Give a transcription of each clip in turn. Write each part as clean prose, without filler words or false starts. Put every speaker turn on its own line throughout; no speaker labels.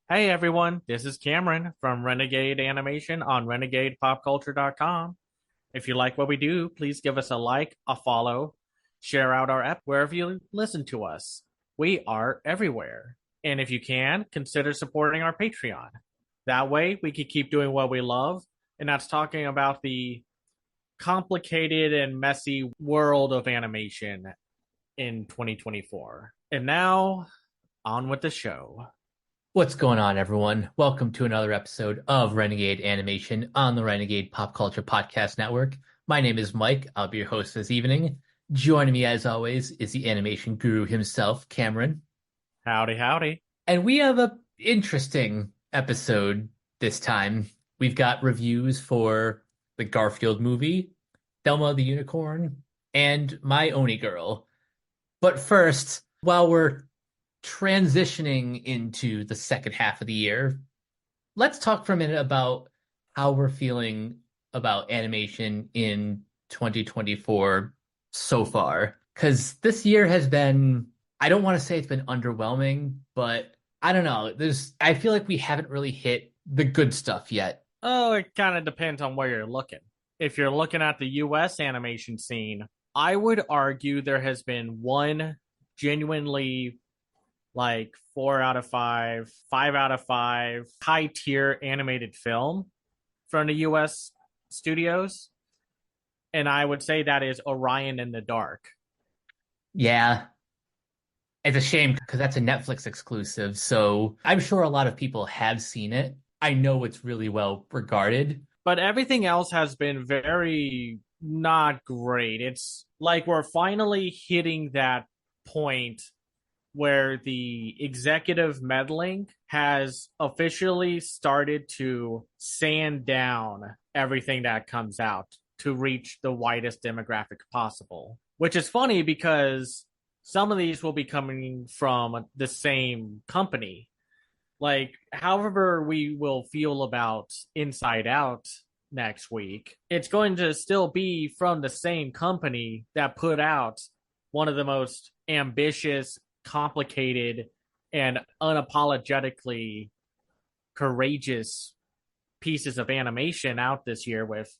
Hey everyone, this is Cameron from Renegade Animation on renegadepopculture.com. If you like what we do, please give us a like, a follow, share out our app wherever you listen to us. We are everywhere. And if you can, consider supporting our Patreon. That way we can keep doing what we love, and that's talking about the complicated and messy world of animation in 2024. And now, on with the show.
What's going on, everyone? Welcome to another episode of Renegade Animation on the Renegade Pop Culture Podcast Network. My name is Mike. I'll be your host this evening. Joining me, as always, is the animation guru himself, Cameron.
Howdy, howdy.
And we have an interesting episode this time. We've got reviews for the Garfield movie, Thelma the Unicorn, and My Oni Girl. But first, while we're transitioning into the second half of the year, let's talk for a minute about how we're feeling about animation in 2024 so far. Because this year has been, I don't want to say it's been underwhelming, but I don't know. I feel like we haven't really hit the good stuff yet.
Oh, it kind of depends on where you're looking. If you're looking at the US animation scene, I would argue there has been one genuinely like 4 out of 5, 5 out of 5 high tier animated film from the US studios. And I would say that is Orion in the Dark.
Yeah, it's a shame because that's a Netflix exclusive. So I'm sure a lot of people have seen it. I know it's really well regarded.
But everything else has been very not great. It's like we're finally hitting that point where the executive meddling has officially started to sand down everything that comes out to reach the widest demographic possible. Which is funny because some of these will be coming from the same company. Like, however, we will feel about Inside Out next week, it's going to still be from the same company that put out one of the most ambitious, complicated, and unapologetically courageous pieces of animation out this year with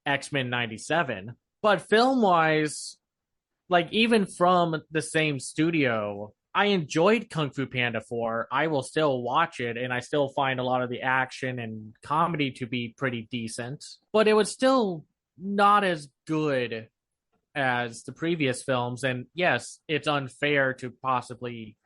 X-Men 97. But film wise, like even from the same studio, I enjoyed Kung Fu Panda 4. I will still watch it, and I still find a lot of the action and comedy to be pretty decent. But it was still not as good as the previous films. And yes, it's unfair to possibly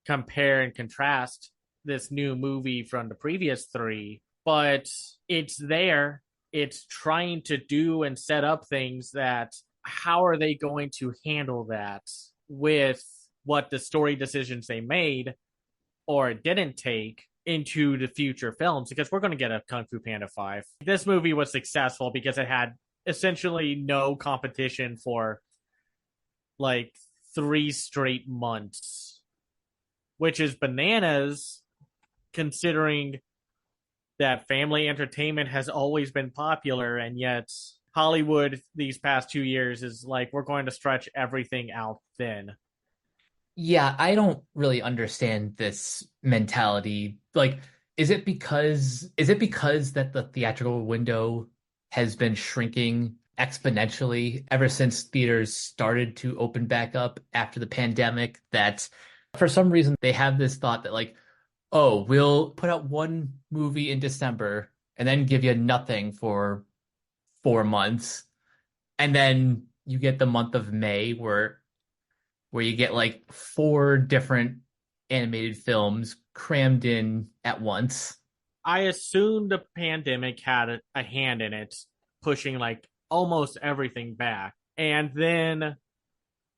compare and contrast this new movie from the previous three, but it's there. It's trying to do and set up things that how are they going to handle that with what the story decisions they made or didn't take into the future films, because we're going to get a Kung Fu Panda 5. This movie was successful because it had essentially no competition for like 3 straight months, which is bananas considering that family entertainment has always been popular, and yet Hollywood these past 2 years is like, we're going to stretch everything out thin.
Yeah, I don't really understand this mentality. Like, is it because that the theatrical window has been shrinking exponentially ever since theaters started to open back up after the pandemic, that for some reason they have this thought that like, oh, we'll put out one movie in December and then give you nothing for 4 months. And then you get the month of May where you get like four different animated films crammed in at once.
I assume the pandemic had a hand in it, pushing like almost everything back. And then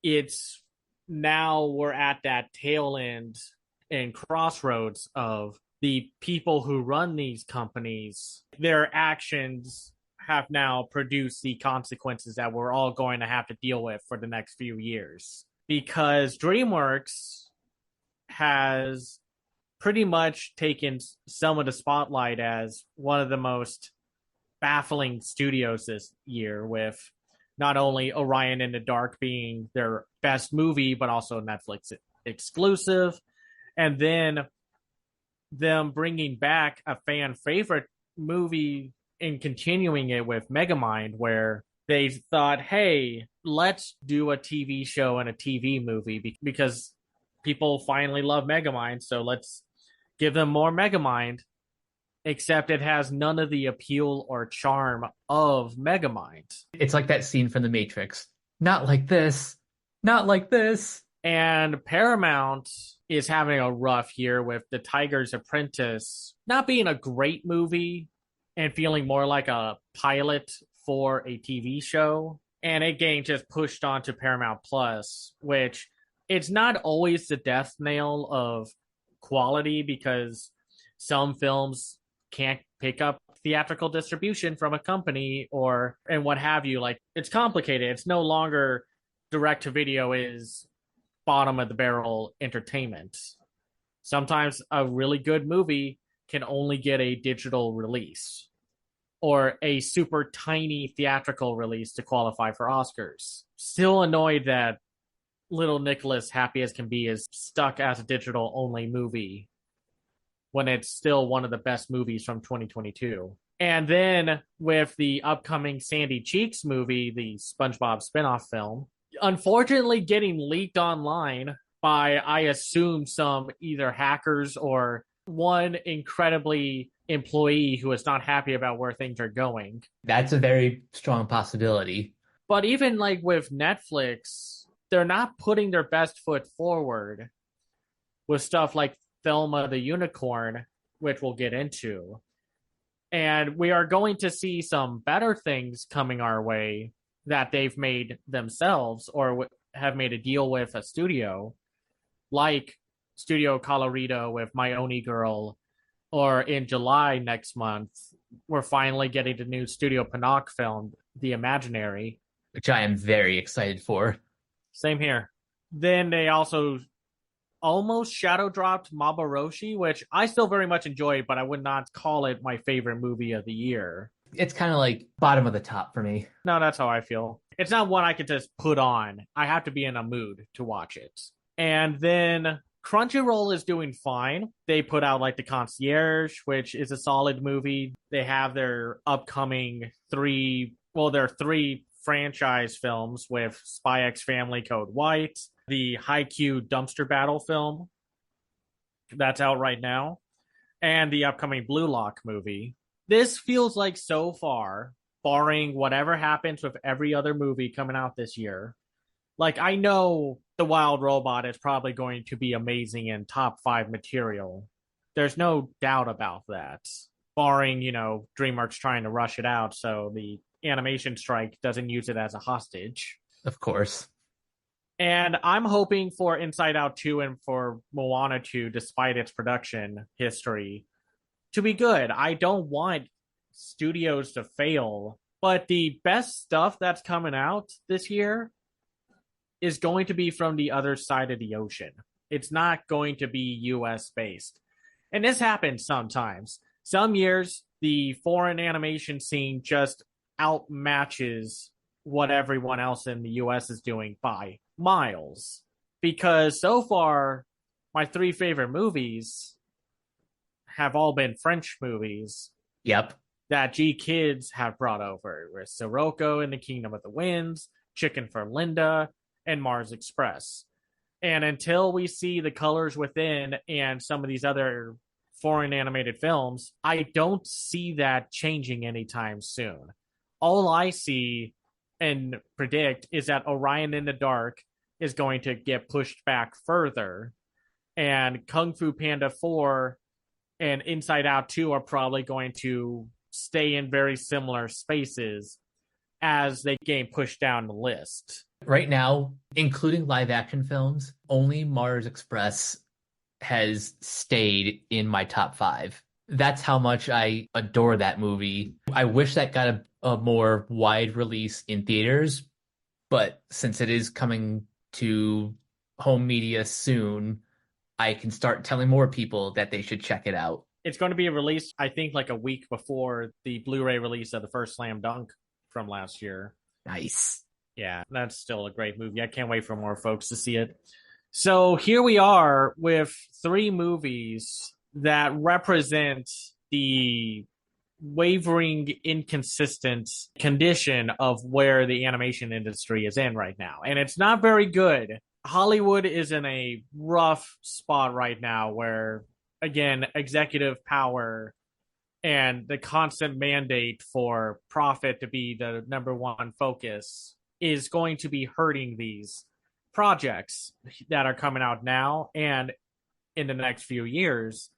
it's now we're at that tail end and crossroads of the people who run these companies. Their actions have now produced the consequences that we're all going to have to deal with for the next few years. Because DreamWorks has pretty much taken some of the spotlight as one of the most baffling studios this year, with not only Orion in the Dark being their best movie, but also Netflix exclusive. And then them bringing back a fan favorite movie and continuing it with Megamind, where they thought, hey, let's do a TV show and a TV movie because people finally love Megamind. So let's give them more Megamind, except it has none of the appeal or charm of Megamind.
It's like that scene from The Matrix. Not like this. Not like this.
And Paramount is having a rough year with The Tiger's Apprentice not being a great movie and feeling more like a pilot for a TV show. And it getting just pushed onto Paramount Plus, which it's not always the death nail of quality because some films can't pick up theatrical distribution from a company or and what have you. Like it's complicated. It's no longer direct to video is bottom of the barrel entertainment. Sometimes a really good movie can only get a digital release or a super tiny theatrical release to qualify for Oscars. Still annoyed that Little Nicholas, Happy as Can Be, is stuck as a digital only movie when it's still one of the best movies from 2022. And then with the upcoming Sandy Cheeks movie, the SpongeBob spinoff film, unfortunately getting leaked online by, I assume, some either hackers or one incredibly employee who is not happy about where things are going.
That's a very strong possibility.
But even like with Netflix, they're not putting their best foot forward with stuff like Thelma the Unicorn, which we'll get into. And we are going to see some better things coming our way that they've made themselves or have made a deal with a studio, like Studio Colorado with My Oni Girl, or in July next month, we're finally getting the new Studio Pinnock film, The Imaginary.
Which I am very excited for.
Same here. Then they also almost shadow dropped Maboroshi, which I still very much enjoy, but I would not call it my favorite movie of the year.
It's kind of like bottom of the top for me.
No, that's how I feel. It's not one I could just put on. I have to be in a mood to watch it. And then Crunchyroll is doing fine. They put out like The Concierge, which is a solid movie. They have their upcoming their three franchise films with Spy X Family Code White, the Haikyuu Dumpster Battle film that's out right now, and the upcoming Blue Lock movie. This feels like so far, barring whatever happens with every other movie coming out this year, like I know The Wild Robot is probably going to be amazing and top 5 material. There's no doubt about that. Barring, DreamWorks trying to rush it out so the animation strike doesn't use it as a hostage.
Of course.
And I'm hoping for Inside Out 2 and for Moana 2, despite its production history, to be good. I don't want studios to fail, but the best stuff that's coming out this year is going to be from the other side of the ocean. It's not going to be US based. And this happens sometimes. Some years, the foreign animation scene just outmatches what everyone else in the US is doing by miles. Because so far, my 3 favorite movies have all been French movies.
Yep.
That G Kids have brought over with Sirocco and the Kingdom of the Winds, Chicken for Linda, and Mars Express. And until we see The Colors Within and some of these other foreign animated films, I don't see that changing anytime soon. All I see and predict is that Orion in the Dark is going to get pushed back further, and Kung Fu Panda 4 and Inside Out 2 are probably going to stay in very similar spaces as they get pushed down the list.
Right now, including live action films, only Mars Express has stayed in my top 5. That's how much I adore that movie. I wish that got a more wide release in theaters, but since it is coming to home media soon, I can start telling more people that they should check it out.
It's going to be released, I think, like a week before the Blu-ray release of the first Slam Dunk from last year.
Nice.
Yeah, that's still a great movie. I can't wait for more folks to see it. So here we are with 3 movies that represent the wavering, inconsistent condition of where the animation industry is in right now. And it's not very good. Hollywood is in a rough spot right now where, again, executive power and the constant mandate for profit to be the number one focus is going to be hurting these projects that are coming out now and in the next few years,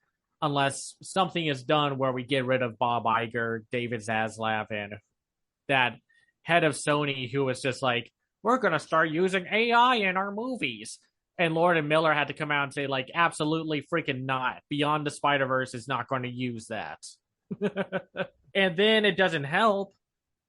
unless something is done where we get rid of Bob Iger, David Zaslav, and that head of Sony who was just like, we're going to start using AI in our movies. And Lord and Miller had to come out and say, like, absolutely freaking not. Beyond the Spider-Verse is not going to use that. And then it doesn't help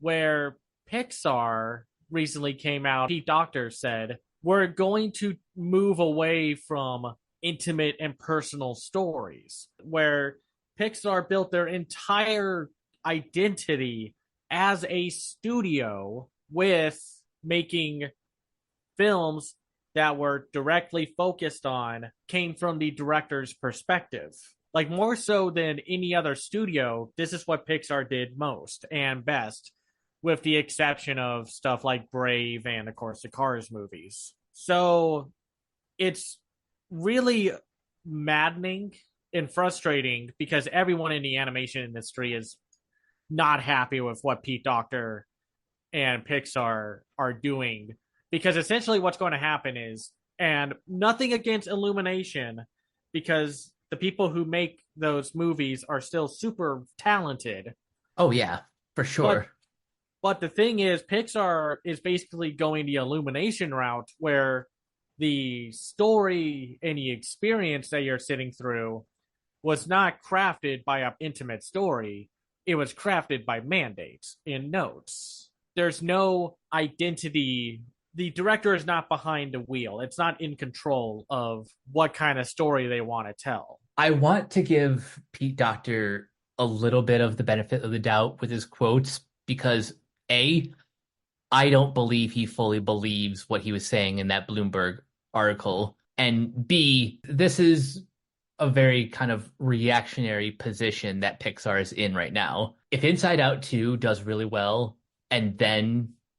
where Pixar recently came out. Pete Docter said, we're going to move away from intimate and personal stories, where Pixar built their entire identity as a studio with making films that were directly focused on came from the director's perspective. Like more so than any other studio, this is what Pixar did most and best, with the exception of stuff like Brave and, of course, the Cars movies. So it's really maddening and frustrating because everyone in the animation industry is not happy with what Pete Docter and Pixar are doing. Because essentially what's going to happen is, and nothing against Illumination, because the people who make those movies are still super talented.
Oh yeah, for sure.
But the thing is, Pixar is basically going the Illumination route where the story and the experience that you're sitting through was not crafted by an intimate story. It was crafted by mandates in notes. There's no identity. The director is not behind the wheel. It's not in control of what kind of story they want to tell.
I want to give Pete Docter a little bit of the benefit of the doubt with his quotes because A, I don't believe he fully believes what he was saying in that Bloomberg article. And B, this is a very kind of reactionary position that Pixar is in right now. If Inside Out 2 does really well, and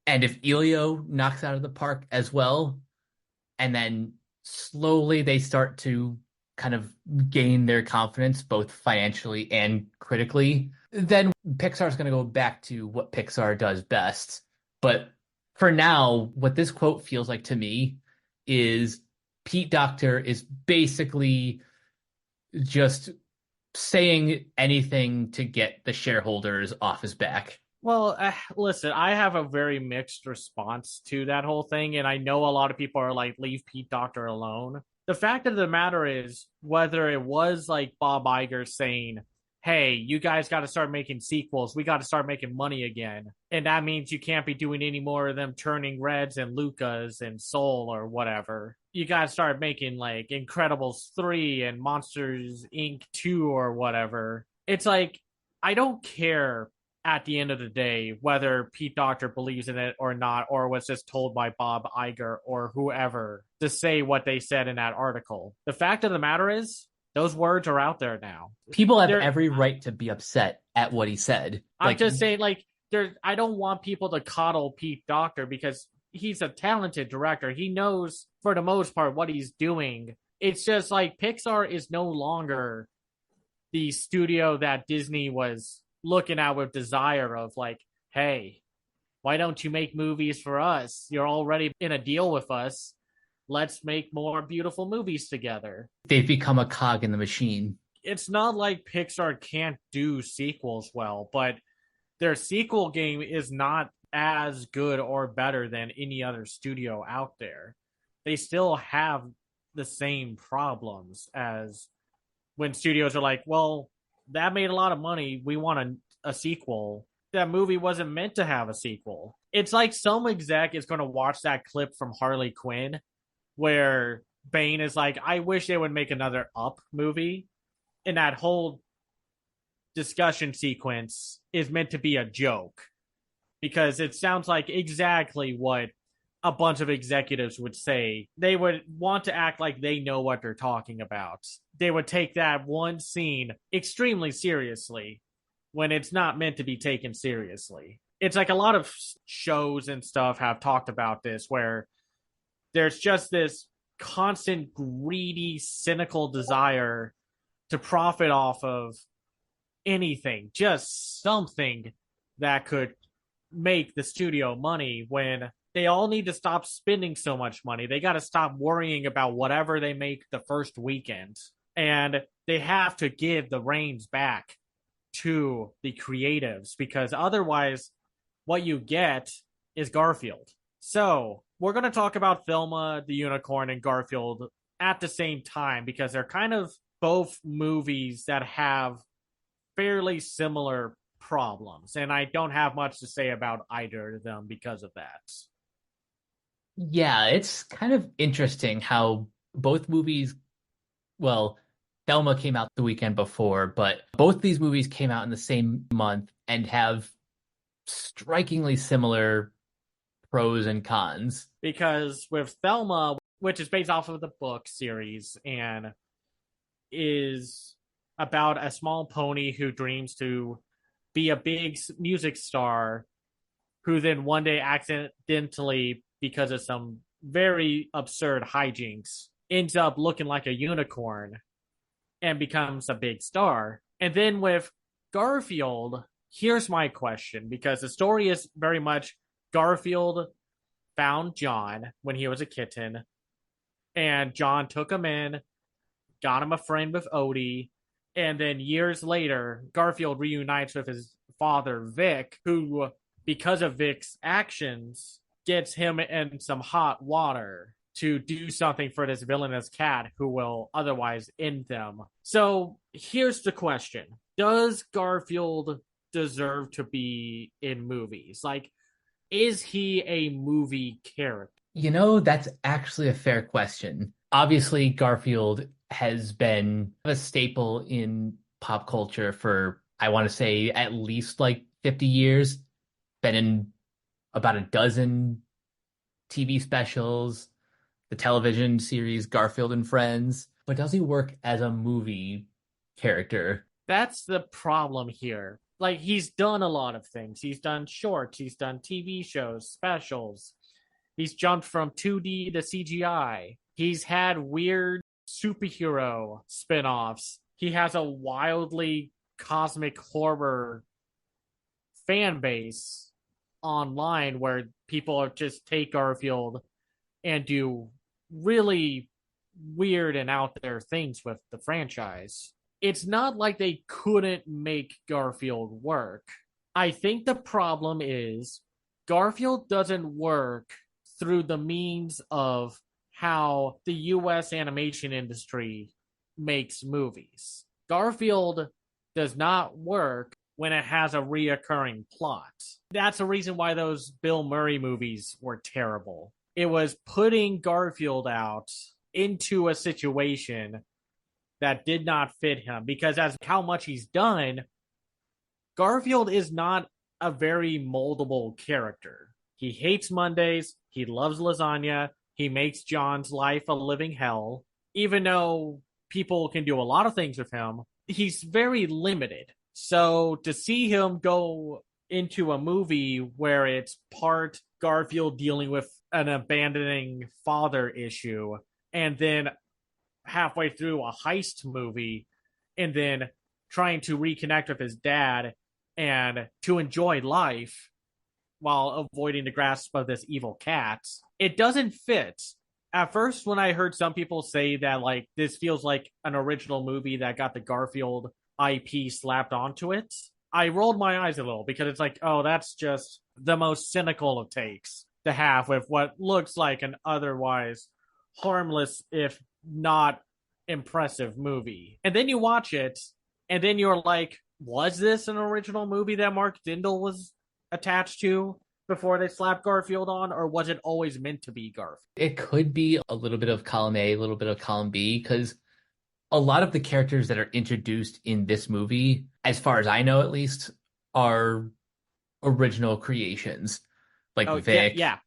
if Elio knocks out of the park as well, and then slowly they start to kind of gain their confidence both financially and critically, then Pixar's going to go back to what Pixar does best. But for now, what this quote feels like to me is Pete Docter is basically just saying anything to get the shareholders off his back.
Well, listen, I have a very mixed response to that whole thing, and I know a lot of people are like, leave Pete Docter alone. The fact of the matter is, whether it was like Bob Iger saying, hey, you guys got to start making sequels. We got to start making money again. And that means you can't be doing any more of them Turning Reds and Lucas and Soul or whatever. You got to start making like Incredibles 3 and Monsters Inc. 2 or whatever. It's like, I don't care at the end of the day whether Pete Docter believes in it or not, or was just told by Bob Iger or whoever to say what they said in that article. The fact of the matter is, those words are out there now.
People have every right to be upset at what he said.
I'm just saying, like, I don't want people to coddle Pete Docter because he's a talented director. He knows, for the most part, what he's doing. It's just like Pixar is no longer the studio that Disney was looking at with desire of like, hey, why don't you make movies for us? You're already in a deal with us. Let's make more beautiful movies together.
They've become a cog in the machine.
It's not like Pixar can't do sequels well, but their sequel game is not as good or better than any other studio out there. They still have the same problems as when studios are like, well, that made a lot of money. We want a sequel. That movie wasn't meant to have a sequel. It's like some exec is going to watch that clip from Harley Quinn where Bane is like, I wish they would make another Up movie. And that whole discussion sequence is meant to be a joke because it sounds like exactly what a bunch of executives would say. They would want to act like they know what they're talking about. They would take that one scene extremely seriously when it's not meant to be taken seriously. It's like a lot of shows and stuff have talked about this, where there's just this constant greedy, cynical desire to profit off of anything, just something that could make the studio money, when they all need to stop spending so much money. They got to stop worrying about whatever they make the first weekend. And they have to give the reins back to the creatives, because otherwise, what you get is Garfield. So, we're going to talk about Thelma the Unicorn and Garfield at the same time, because they're kind of both movies that have fairly similar problems. And I don't have much to say about either of them because of that.
Yeah, it's kind of interesting how both movies, well, Thelma came out the weekend before, but both these movies came out in the same month and have strikingly similar pros and cons.
Because with Thelma, which is based off of the book series and is about a small pony who dreams to be a big music star, who then one day accidentally, because of some very absurd hijinks, ends up looking like a unicorn and becomes a big star. And then with Garfield, here's my question, because the story is very much Garfield found John when he was a kitten, and John took him in, got him a friend with Odie, and then years later, Garfield reunites with his father, Vic, who, because of Vic's actions, gets him in some hot water to do something for this villainous cat who will otherwise end them. So here's the question. Does Garfield deserve to be in movies? Like, is he a movie character?
That's actually a fair question. Obviously, Garfield has been a staple in pop culture for, I want to say, at least like 50 years. Been in about a dozen TV specials, the television series Garfield and Friends. But does he work as a movie character?
That's the problem here. Like, he's done a lot of things. He's done shorts, he's done TV shows, specials. He's jumped from 2D to CGI. He's had weird superhero spin-offs. He has a wildly cosmic horror fan base online where people just take Garfield and do really weird and out there things with the franchise. It's not like they couldn't make Garfield work. I think the problem is Garfield doesn't work through the means of how the US animation industry makes movies. Garfield does not work when it has a reoccurring plot. That's the reason why those Bill Murray movies were terrible. It was putting Garfield out into a situation that did not fit him, because as how much he's done, Garfield is not a very moldable character. He hates Mondays, he loves lasagna, he makes John's life a living hell. Even though people can do a lot of things with him, he's very limited. So to see him go into a movie where it's part Garfield dealing with an abandoning father issue, and then halfway through a heist movie, and then trying to reconnect with his dad and to enjoy life while avoiding the grasp of this evil cat, it doesn't fit. At first, when I heard some people say that, like, this feels like an original movie that got the Garfield IP slapped onto it, I rolled my eyes a little, because it's like, oh, that's just the most cynical of takes to have with what looks like an otherwise harmless, if not impressive movie. And then you watch it, and then you're like, was this an original movie that Mark Dindal was attached to before they slapped Garfield on, or was it always meant to be Garfield?
It could be a little bit of column A, a little bit of column B, because a lot of the characters that are introduced in this movie, as far as I know at least, are original creations. Like
Oh,
Vic,
yeah.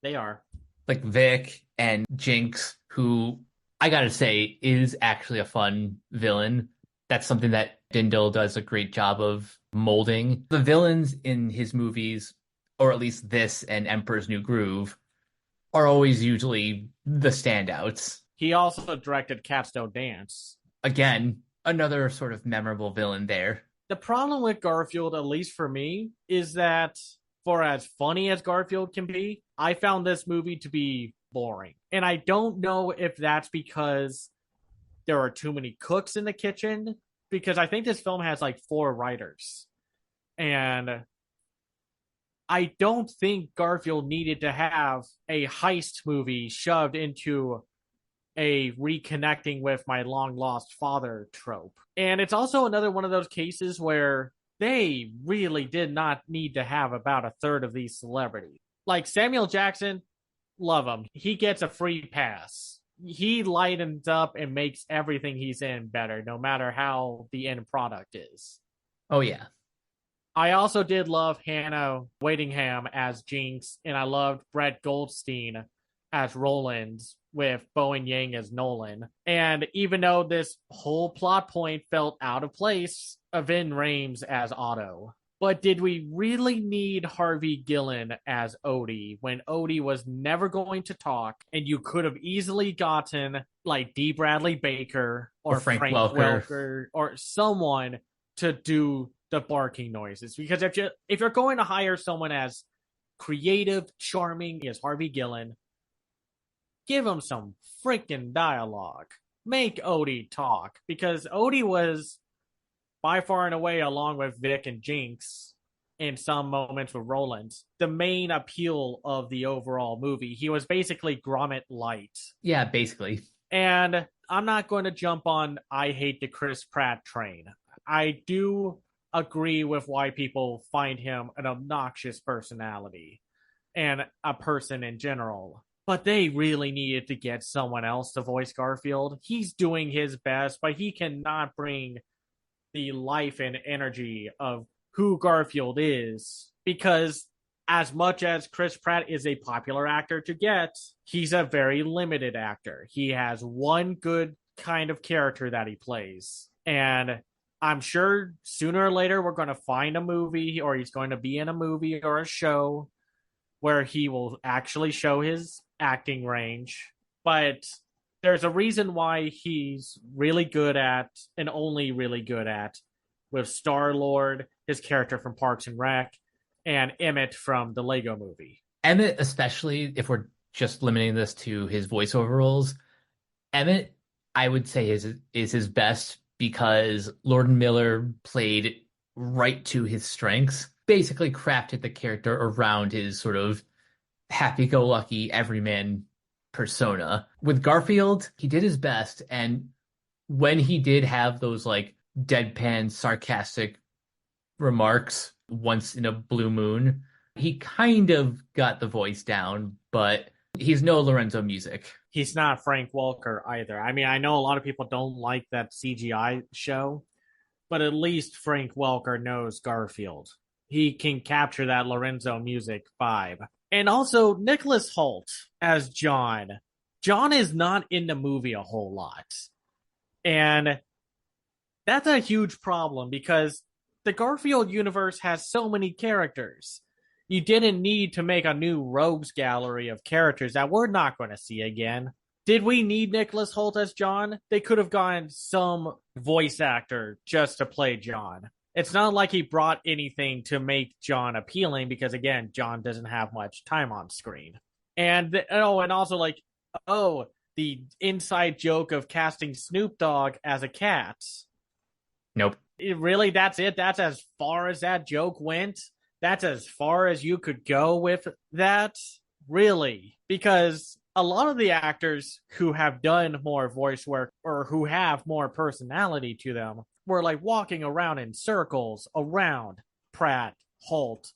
They are.
Like Vic and Jinx, who I gotta say is actually a fun villain. That's something that Dindal does a great job of molding. The villains in his movies, or at least this and Emperor's New Groove, are always usually the standouts.
He also directed Cats Don't Dance.
Again, another sort of memorable villain there.
The problem with Garfield, at least for me, is that for as funny as Garfield can be, I found this movie to be boring. And I don't know if that's because there are too many cooks in the kitchen, because I think this film has like 4 writers. And I don't think Garfield needed to have a heist movie shoved into a reconnecting with my long lost father trope. And it's also another one of those cases where they really did not need to have about a third of these celebrities. Like Samuel Jackson, love him. He gets a free pass. He lightens up and makes everything he's in better, no matter how the end product is.
Oh, yeah.
I also did love Hannah Waddingham as Jinx, and I loved Brett Goldstein as Roland, with Bowen Yang as Nolan. And even though this whole plot point felt out of place, Vin Rhames as Otto. But did we really need Harvey Guillén as Odie when Odie was never going to talk, and you could have easily gotten like D. Bradley Baker or
Frank
Frank
Welker.
Welker or someone to do the barking noises? Because if you're going to hire someone as creative, charming as Harvey Guillén, give him some freaking dialogue. Make Odie talk, because Odie was by far and away, along with Vic and Jinx, in some moments with Roland, the main appeal of the overall movie. He was basically Gromit light.
Yeah, basically.
And I'm not going to jump on I hate the Chris Pratt train. I do agree with why people find him an obnoxious personality and a person in general. But they really needed to get someone else to voice Garfield. He's doing his best, but he cannot bring the life and energy of who Garfield is, because as much as Chris Pratt is a popular actor to get, he's a very limited actor. He has one good kind of character that he plays. And I'm sure sooner or later we're going to find a movie, or he's going to be in a movie or a show where he will actually show his acting range. But there's a reason why he's really good at, and only really good at, with Star-Lord, his character from Parks and Rec, and Emmett from the Lego Movie.
Emmett, especially if we're just limiting this to his voiceover roles, Emmett, is his best because Lord and Miller played right to his strengths, basically crafted the character around his sort of happy-go-lucky everyman persona. With Garfield, he did his best, and when he did have those like deadpan, sarcastic remarks once in a blue moon, he kind of got the voice down, but he's no Lorenzo Music.
He's not Frank Welker either. I mean, I know a lot of people don't like that CGI show, but at least Frank Welker knows Garfield. He can capture that Lorenzo Music vibe. And also, Nicholas Hoult as John. John is not in the movie a whole lot. And that's a huge problem, because the Garfield universe has so many characters. You didn't need to make a new rogues gallery of characters that we're not going to see again. Did we need Nicholas Hoult as John? They could have gotten some voice actor just to play John. It's not like he brought anything to make John appealing, because again, John doesn't have much time on screen. And also the inside joke of casting Snoop Dogg as a cat.
Nope.
Really, that's it? That's as far as that joke went? That's as far as you could go with that? Really? Because a lot of the actors who have done more voice work, or who have more personality to them, were like walking around in circles around Pratt, Hoult,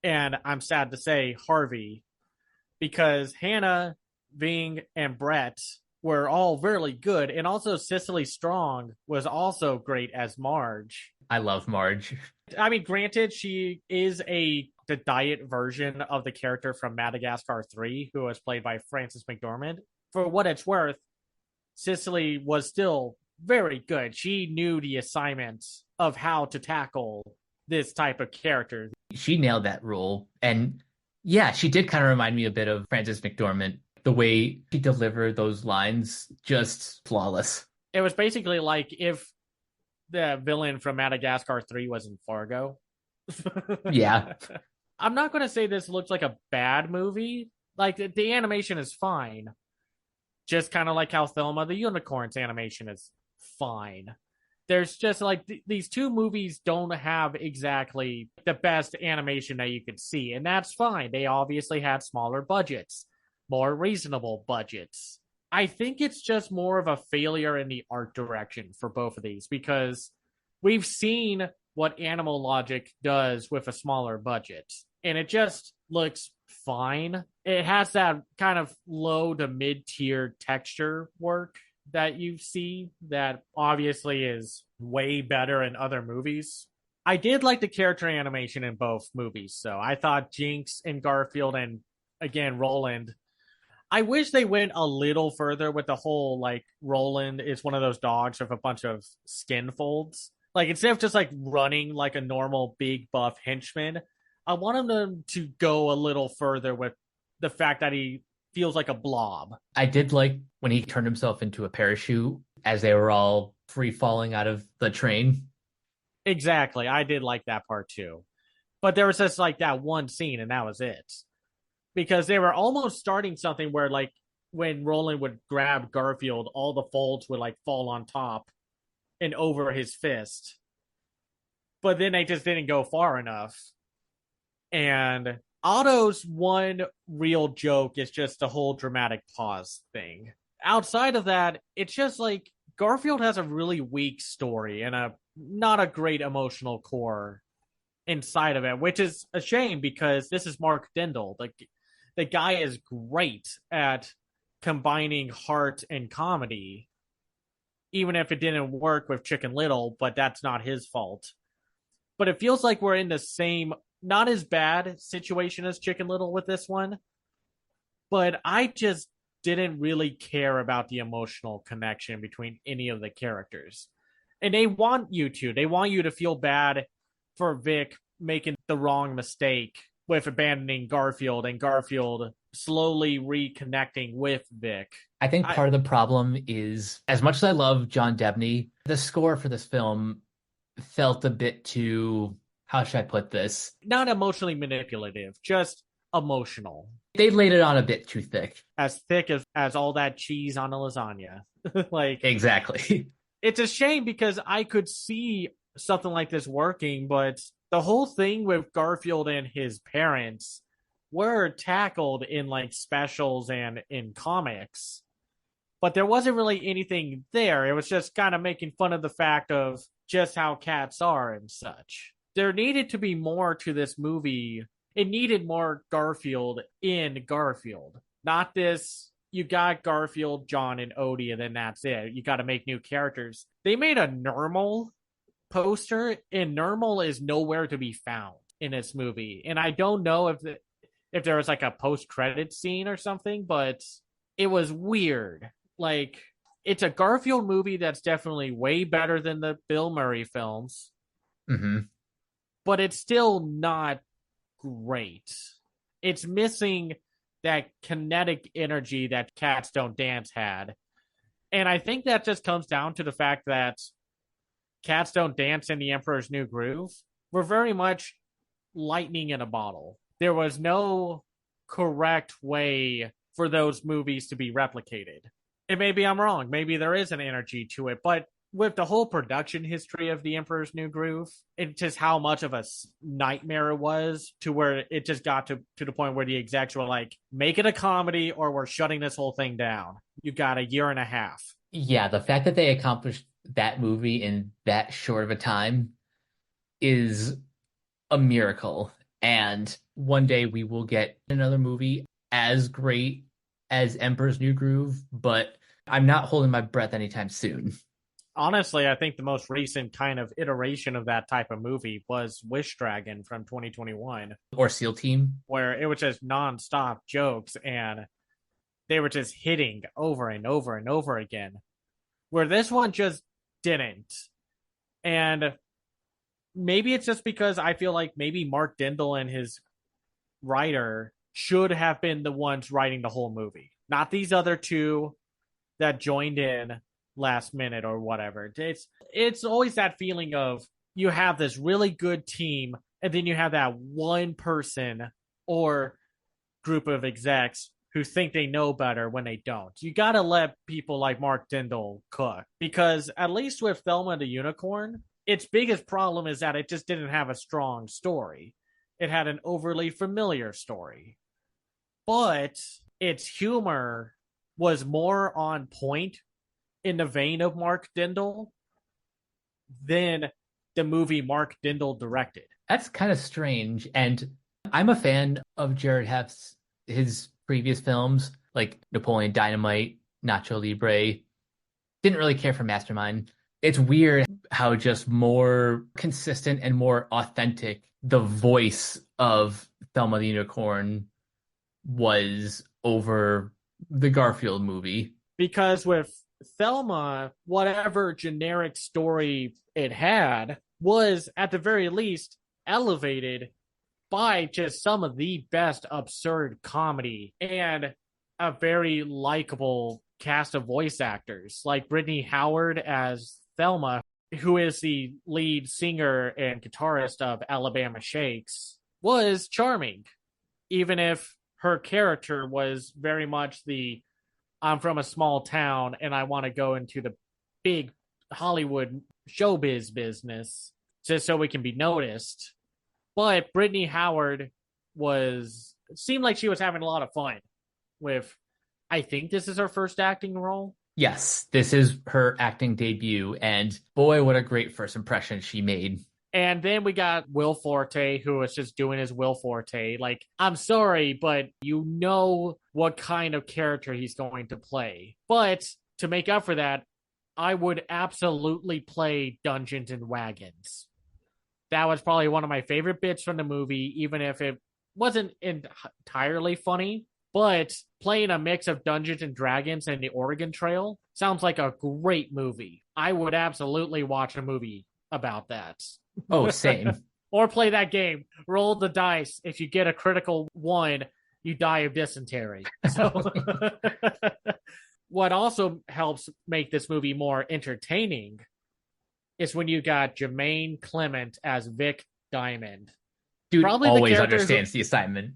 and I'm sad to say Harvey, because Hannah, Ving, and Brett were all really good, and also Cicely Strong was also great as Marge.
I love Marge.
I mean, granted, she is the diet version of the character from Madagascar 3, who was played by Frances McDormand. For what it's worth, Cicely was still very good. She knew the assignments of how to tackle this type of character.
She nailed that role. And yeah, she did kind of remind me a bit of Frances McDormand. The way she delivered those lines, just flawless.
It was basically like if the villain from Madagascar 3 was in Fargo.
Yeah.
I'm not going to say this looks like a bad movie. Like, the animation is fine. Just kind of like how Thelma the Unicorn's animation is fine. There's just like these two movies don't have exactly the best animation that you could see, and that's fine. They obviously had smaller budgets, more reasonable budgets. I think it's just more of a failure in the art direction for both of these because we've seen what Animal Logic does with a smaller budget, and it just looks fine. It has that kind of low to mid tier texture work that you see that obviously is way better in other movies. I did like the character animation in both movies, so I thought Jinx and Garfield and again Roland. I wish they went a little further with the whole like Roland is one of those dogs with a bunch of skin folds. Like instead of just like running like a normal big buff henchman, I want them to go a little further with the fact that he feels like a blob.
I did like when he turned himself into a parachute as they were all free falling out of the train.
Exactly. I did like that part too. But there was just like that one scene and that was it. Because they were almost starting something where like when Roland would grab Garfield, all the folds would like fall on top and over his fist. But then they just didn't go far enough. And Otto's one real joke is just the whole dramatic pause thing. Outside of that, it's just like Garfield has a really weak story and a not a great emotional core inside of it, which is a shame because this is Mark Dindal. Like the guy is great at combining heart and comedy, even if it didn't work with Chicken Little, but that's not his fault. But it feels like we're in the same, not as bad situation as Chicken Little with this one, but I just didn't really care about the emotional connection between any of the characters. And they want you to. They want you to feel bad for Vic making the wrong mistake with abandoning Garfield and Garfield slowly reconnecting with Vic.
I think part of the problem is, as much as I love John Debney, the score for this film felt a bit too, how should I put this?
Not emotionally manipulative, just emotional.
They laid it on a bit too thick.
As thick as all that cheese on a lasagna. Like
exactly.
It's a shame because I could see something like this working, but the whole thing with Garfield and his parents were tackled in like specials and in comics. But there wasn't really anything there. It was just kind of making fun of the fact of just how cats are and such. There needed to be more to this movie. It needed more Garfield in Garfield. Not this, you got Garfield, John, and Odie, and then that's it. You got to make new characters. They made a normal poster, and normal is nowhere to be found in this movie. And I don't know if there was like a post-credit scene or something, but it was weird. Like, it's a Garfield movie that's definitely way better than the Bill Murray films.
Mm-hmm.
But it's still not great. It's missing that kinetic energy that Cats Don't Dance had. And I think that just comes down to the fact that Cats Don't Dance and The Emperor's New Groove were very much lightning in a bottle. There was no correct way for those movies to be replicated. And maybe I'm wrong. Maybe there is an energy to it. But with the whole production history of The Emperor's New Groove, and just how much of a nightmare it was to where it just got to the point where the execs were like, make it a comedy or we're shutting this whole thing down. You got a year and a half.
Yeah, the fact that they accomplished that movie in that short of a time is a miracle. And one day we will get another movie as great as Emperor's New Groove, but I'm not holding my breath anytime soon.
Honestly, I think the most recent kind of iteration of that type of movie was Wish Dragon from 2021,
Or SEAL Team.
where it was just nonstop jokes and they were just hitting over and over and over again. Where this one just didn't. And maybe it's just because I feel like maybe Mark Dindal and his writer should have been the ones writing the whole movie, not these other two that joined in last minute or whatever. It's always that feeling of you have this really good team and then you have that one person or group of execs who think they know better when they don't. You got to let people like Mark Dindal cook, because at least with Thelma the Unicorn, its biggest problem is that it just didn't have a strong story. It had an overly familiar story, but its humor was more on point in the vein of Mark Dindal than the movie Mark Dindal directed.
That's kind of strange. And I'm a fan of Jared Heff's his previous films, like Napoleon Dynamite, Nacho Libre. Didn't really care for Mastermind. It's weird how just more consistent and more authentic the voice of Thelma the Unicorn was over the Garfield movie.
Because with Thelma, whatever generic story it had was at the very least elevated by just some of the best absurd comedy and a very likable cast of voice actors, like Brittany Howard as Thelma, who is the lead singer and guitarist of Alabama Shakes, was charming, even if her character was very much the I'm from a small town and I want to go into the big Hollywood showbiz business just so we can be noticed. But Brittany Howard seemed like she was having a lot of fun with, I think this is her first acting role.
Yes, this is her acting debut, and boy, what a great first impression she made.
And then we got Will Forte, who was just doing his Will Forte. Like, I'm sorry, but you know what kind of character he's going to play. But to make up for that, I would absolutely play Dungeons and Wagons. That was probably one of my favorite bits from the movie, even if it wasn't entirely funny. But playing a mix of Dungeons and Dragons and the Oregon Trail sounds like a great movie. I would absolutely watch a movie about that.
Oh, same.
Or play that game. Roll the dice. If you get a critical one, you die of dysentery. So, what also helps make this movie more entertaining is when you got Jermaine Clement as Vic Diamond.
Dude probably always understands the assignment.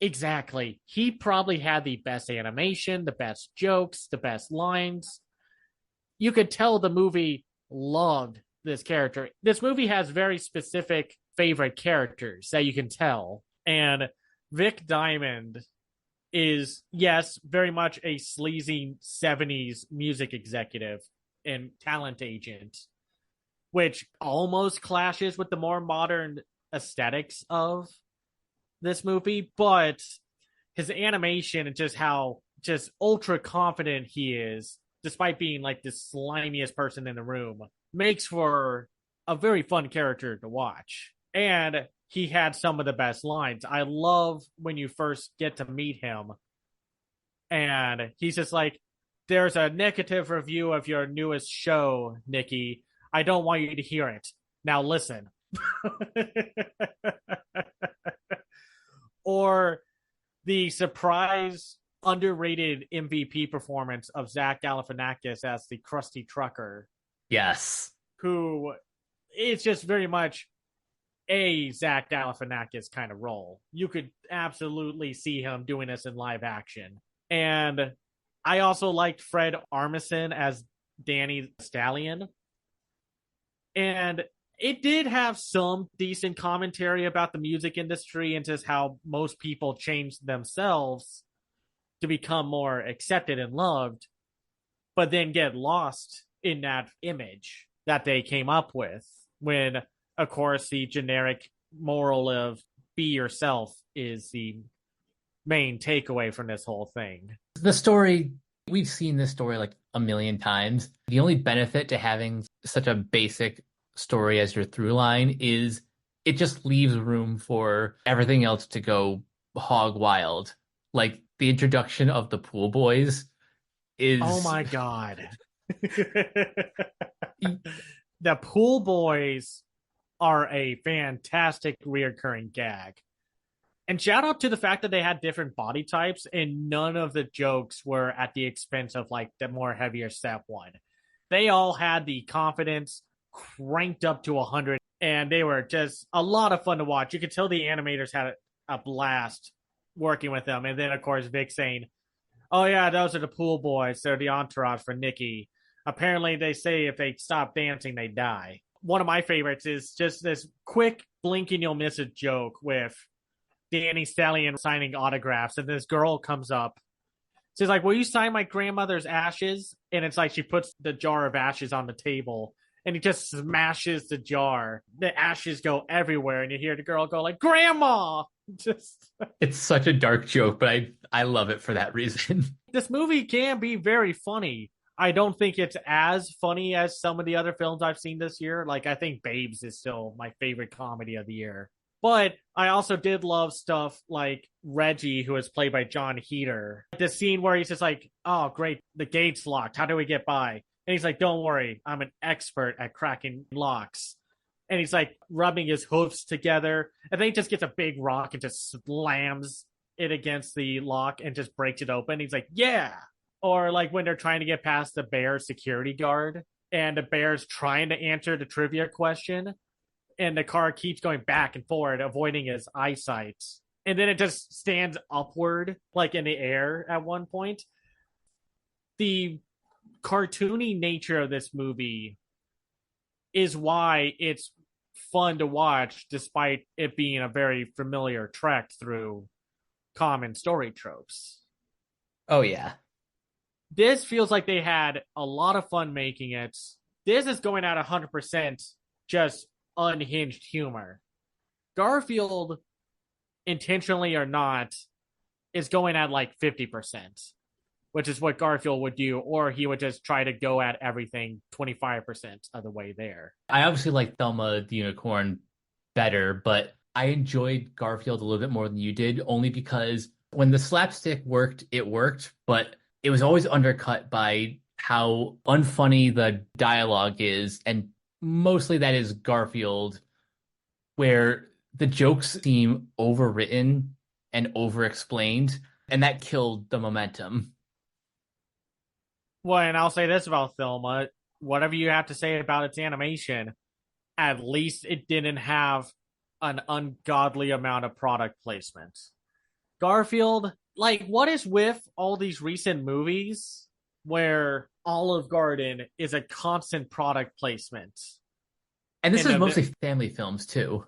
Exactly. He probably had the best animation, the best jokes, the best lines. You could tell the movie loved this character. This movie has very specific favorite characters that you can tell. And Vic Diamond is, yes, very much a sleazy 70s music executive and talent agent, which almost clashes with the more modern aesthetics of this movie, but his animation and just how just ultra confident he is, despite being like the slimiest person in the room, makes for a very fun character to watch. And he had some of the best lines. I love when you first get to meet him and he's just like, there's a negative review of your newest show, Nikki. I don't want you to hear it. Now listen. Or the surprise underrated MVP performance of Zach Galifianakis as the Krusty Trucker.
Yes.
Who is just very much a Zach Galifianakis kind of role. You could absolutely see him doing this in live action. And I also liked Fred Armisen as Danny Stallion. And it did have some decent commentary about the music industry and just how most people changed themselves to become more accepted and loved, but then get lost in that image that they came up with when, of course, the generic moral of be yourself is the main takeaway from this whole thing.
The story, we've seen this story like a million times. The only benefit to having such a basic story as your through line is it just leaves room for everything else to go hog wild. Like the introduction of the pool boys
Oh
is
my God. The pool boys are a fantastic reoccurring gag. And shout out to the fact that they had different body types and none of the jokes were at the expense of like the more heavier step one. They all had the confidence cranked up to 100 and they were just a lot of fun to watch. You could tell the animators had a blast working with them. And then, of course, Vic saying, "Oh, yeah, those are the pool boys. They're the entourage for Nikki. Apparently, they say if they stop dancing, they die." One of my favorites is just this quick blink and you'll miss a joke with Danny Stallion signing autographs. And this girl comes up. She's like, "Will you sign my grandmother's ashes?" And it's like she puts the jar of ashes on the table and he just smashes the jar. The ashes go everywhere. And you hear the girl go like, "Grandma!" Just
it's such a dark joke, but I love it for that reason.
this movie can be very funny. I don't think it's as funny as some of the other films I've seen this year. Like, I think Babes is still my favorite comedy of the year. But I also did love stuff like Reggie, who is played by John Heater. The scene where he's just like, "Oh, great, the gate's locked. How do we get by?" And he's like, "Don't worry, I'm an expert at cracking locks." And he's like rubbing his hoofs together. And then he just gets a big rock and just slams it against the lock and just breaks it open. He's like, "Yeah." Or like when they're trying to get past the bear security guard and the bear's trying to answer the trivia question and the car keeps going back and forward, avoiding his eyesight. And then it just stands upward, like in the air at one point. The cartoony nature of this movie is why it's fun to watch, despite it being a very familiar trek through common story tropes.
Oh yeah.
This feels like they had a lot of fun making it. This is going at 100% just unhinged humor. Garfield, intentionally or not, is going at like 50%, which is what Garfield would do, or he would just try to go at everything 25% of the way there.
I obviously like Thelma the Unicorn better, but I enjoyed Garfield a little bit more than you did, only because when the slapstick worked, it worked, but it was always undercut by how unfunny the dialogue is, and mostly that is Garfield, where the jokes seem overwritten and overexplained, and that killed the momentum.
Well, and I'll say this about Thelma, whatever you have to say about its animation, at least it didn't have an ungodly amount of product placement. Garfield, like, what is with all these recent movies where Olive Garden is a constant product placement?
And this
And
is mostly family films too.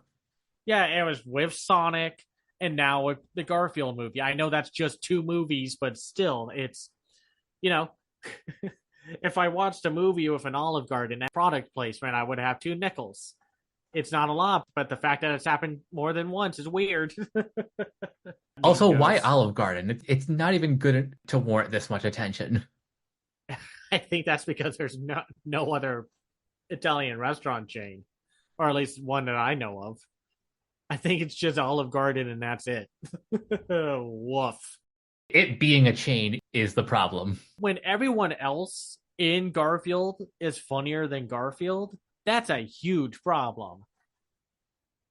yeah, it was with Sonic and now with the Garfield movie. I know that's just two movies, but still, it's, you know, if I watched a movie with an Olive Garden product placement, I would have two nickels. It's not a lot, but the fact that it's happened more than once is weird.
Also, why Olive Garden? It's not even good to warrant this much attention.
I think that's because there's no other Italian restaurant chain, or at least one that I know of. I think it's just Olive Garden and that's it. Woof.
It being a chain is the problem.
When everyone else in Garfield is funnier than Garfield, that's a huge problem.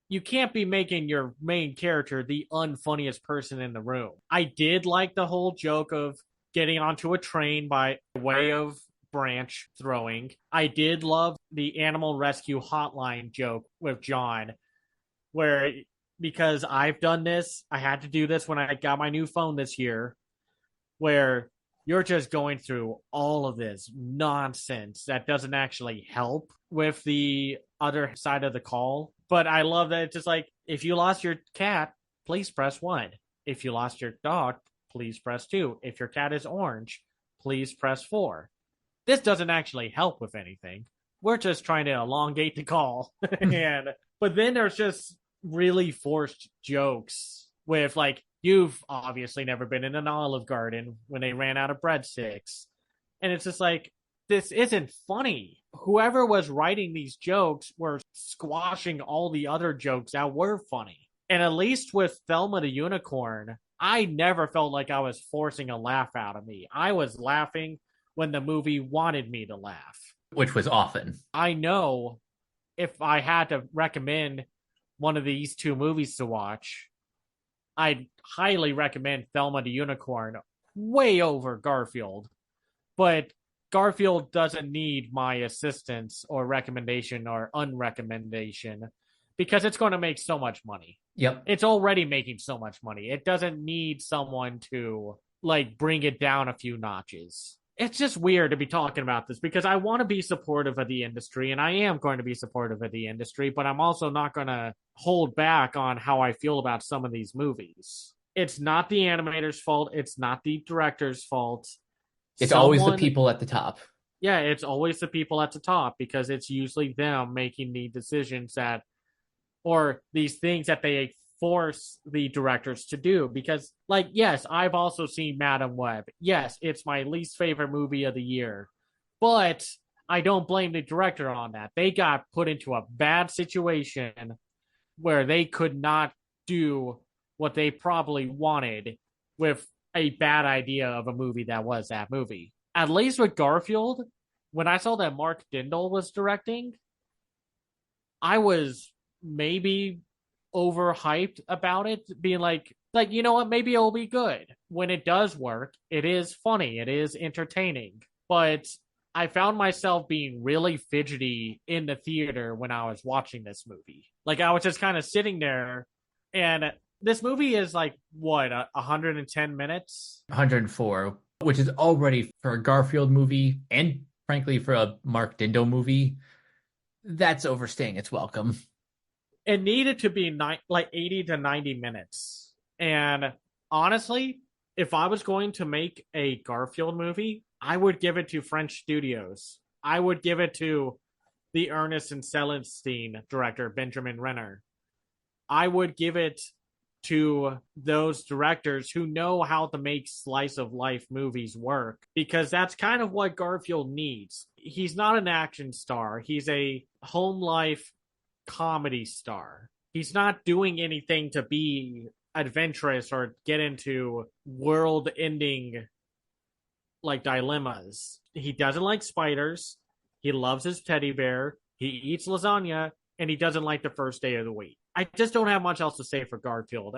You can't be making your main character the unfunniest person in the room. I did like the whole joke of getting onto a train by way of branch throwing. I did love the animal rescue hotline joke with John, where because I've done this, I had to do this when I got my new phone this year, where you're just going through all of this nonsense that doesn't actually help with the other side of the call. But I love that it's just like, if you lost your cat, please press 1. If you lost your dog, please press 2. If your cat is orange, please press 4. This doesn't actually help with anything. We're just trying to elongate the call. But then there's just really forced jokes with like, you've obviously never been in an Olive Garden when they ran out of breadsticks. And it's just like, this isn't funny. Whoever was writing these jokes were squashing all the other jokes that were funny. And at least with Thelma the Unicorn, I never felt like I was forcing a laugh out of me. I was laughing when the movie wanted me to laugh.
Which was often.
I know if I had to recommend one of these two movies to watch, I'd highly recommend Thelma the Unicorn way over Garfield. But Garfield doesn't need my assistance or recommendation or unrecommendation because it's going to make so much money.
Yep.
It's already making so much money. It doesn't need someone to like bring it down a few notches. It's just weird to be talking about this because I want to be supportive of the industry and I am going to be supportive of the industry, but I'm also not going to hold back on how I feel about some of these movies. It's not the animator's fault. It's not the director's fault.
It's always the people at the top.
Yeah, it's always the people at the top because it's usually them making the decisions that, or these things that they force the directors to do. Because, like, yes, I've also seen Madam Web. Yes, it's my least favorite movie of the year. But I don't blame the director on that. They got put into a bad situation where they could not do what they probably wanted with a bad idea of a movie that was that movie. At least with Garfield, when I saw that Mark Dindal was directing, I was maybe overhyped about it, being like, you know what, maybe it'll be good. When it does work, it is funny, it is entertaining. But I found myself being really fidgety in the theater when I was watching this movie. Like, I was just kind of sitting there, and this movie is like, what, 110 minutes?
104, which is already for a Garfield movie, and frankly for a Mark Dindal movie, that's overstaying its welcome.
It needed to be like 80 to 90 minutes. And honestly, if I was going to make a Garfield movie, I would give it to French studios. I would give it to the Ernest and Celestine director, Benjamin Renner. I would give it to those directors who know how to make slice of life movies work, because that's kind of what Garfield needs. He's not an action star. He's a home life comedy star. He's not doing anything to be adventurous or get into world ending like dilemmas. He doesn't like spiders. He loves his teddy bear. He eats lasagna, and he doesn't like the first day of the week. I just don't have much else to say for Garfield.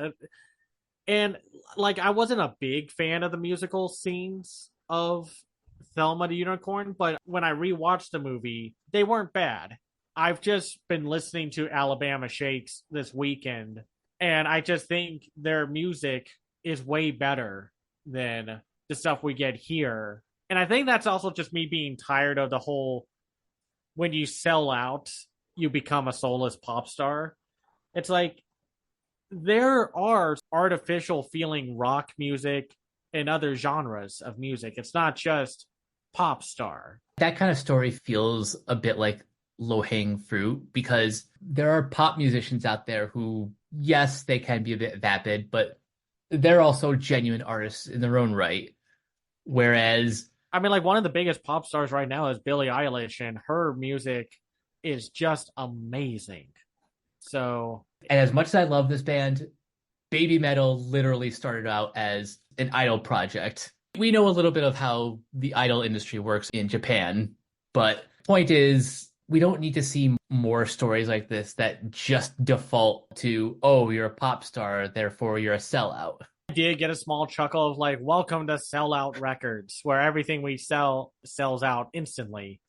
And like, I wasn't a big fan of the musical scenes of Thelma the Unicorn, but when I rewatched the movie, they weren't bad. I've just been listening to Alabama Shakes this weekend, and I just think their music is way better than the stuff we get here. And I think that's also just me being tired of the whole, when you sell out, you become a soulless pop star. It's like, there are artificial feeling rock music and other genres of music. It's not just pop star.
That kind of story feels a bit like low-hanging fruit because there are pop musicians out there who, yes, they can be a bit vapid, but they're also genuine artists in their own right. Whereas,
I mean, like, one of the biggest pop stars right now is Billie Eilish, and her music is just amazing. So,
and as much as I love this band, Baby Metal literally started out as an idol project. We know a little bit of how the idol industry works in Japan, but point is, we don't need to see more stories like this that just default to, oh, you're a pop star, therefore you're a sellout.
I did get a small chuckle of like, welcome to Sellout Records, where everything we sell sells out instantly.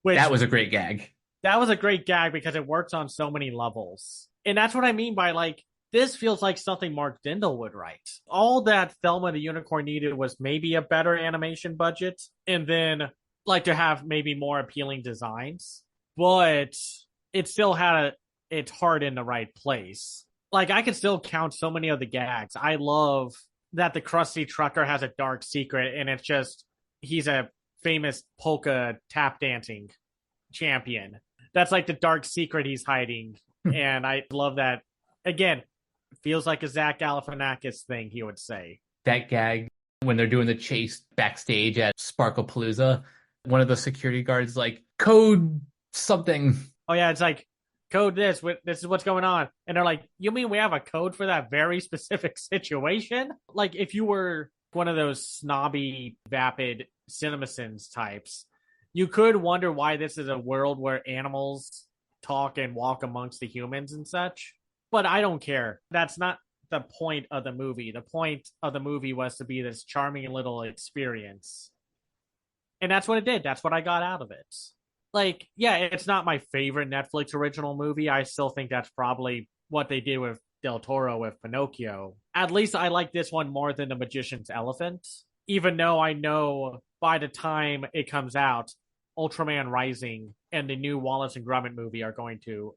Which, that was a great gag.
That was a great gag because it works on so many levels. And that's what I mean by, like, this feels like something Mark Dindal would write. All that Thelma the Unicorn needed was maybe a better animation budget, and then, like, to have maybe more appealing designs. But it still had its heart in the right place. Like, I could still count so many of the gags. I love that the Krusty Trucker has a dark secret, and it's just, he's a famous polka tap dancing champion. That's like the dark secret he's hiding. And I love that. Again, feels like a Zach Galifianakis thing, he would say.
That gag when they're doing the chase backstage at Sparklepalooza. One of the security guards like code something.
Oh yeah, it's like code this. This is what's going on, and they're like, "You mean we have a code for that very specific situation?" Like if you were one of those snobby, vapid CinemaSins types, you could wonder why this is a world where animals talk and walk amongst the humans and such. But I don't care. That's not the point of the movie. The point of the movie was to be this charming little experience. And that's what it did. That's what I got out of it. Like, yeah, it's not my favorite Netflix original movie. I still think that's probably what they did with Del Toro with Pinocchio. At least I like this one more than The Magician's Elephant, even though I know by the time it comes out, Ultraman Rising and the new Wallace and Gromit movie are going to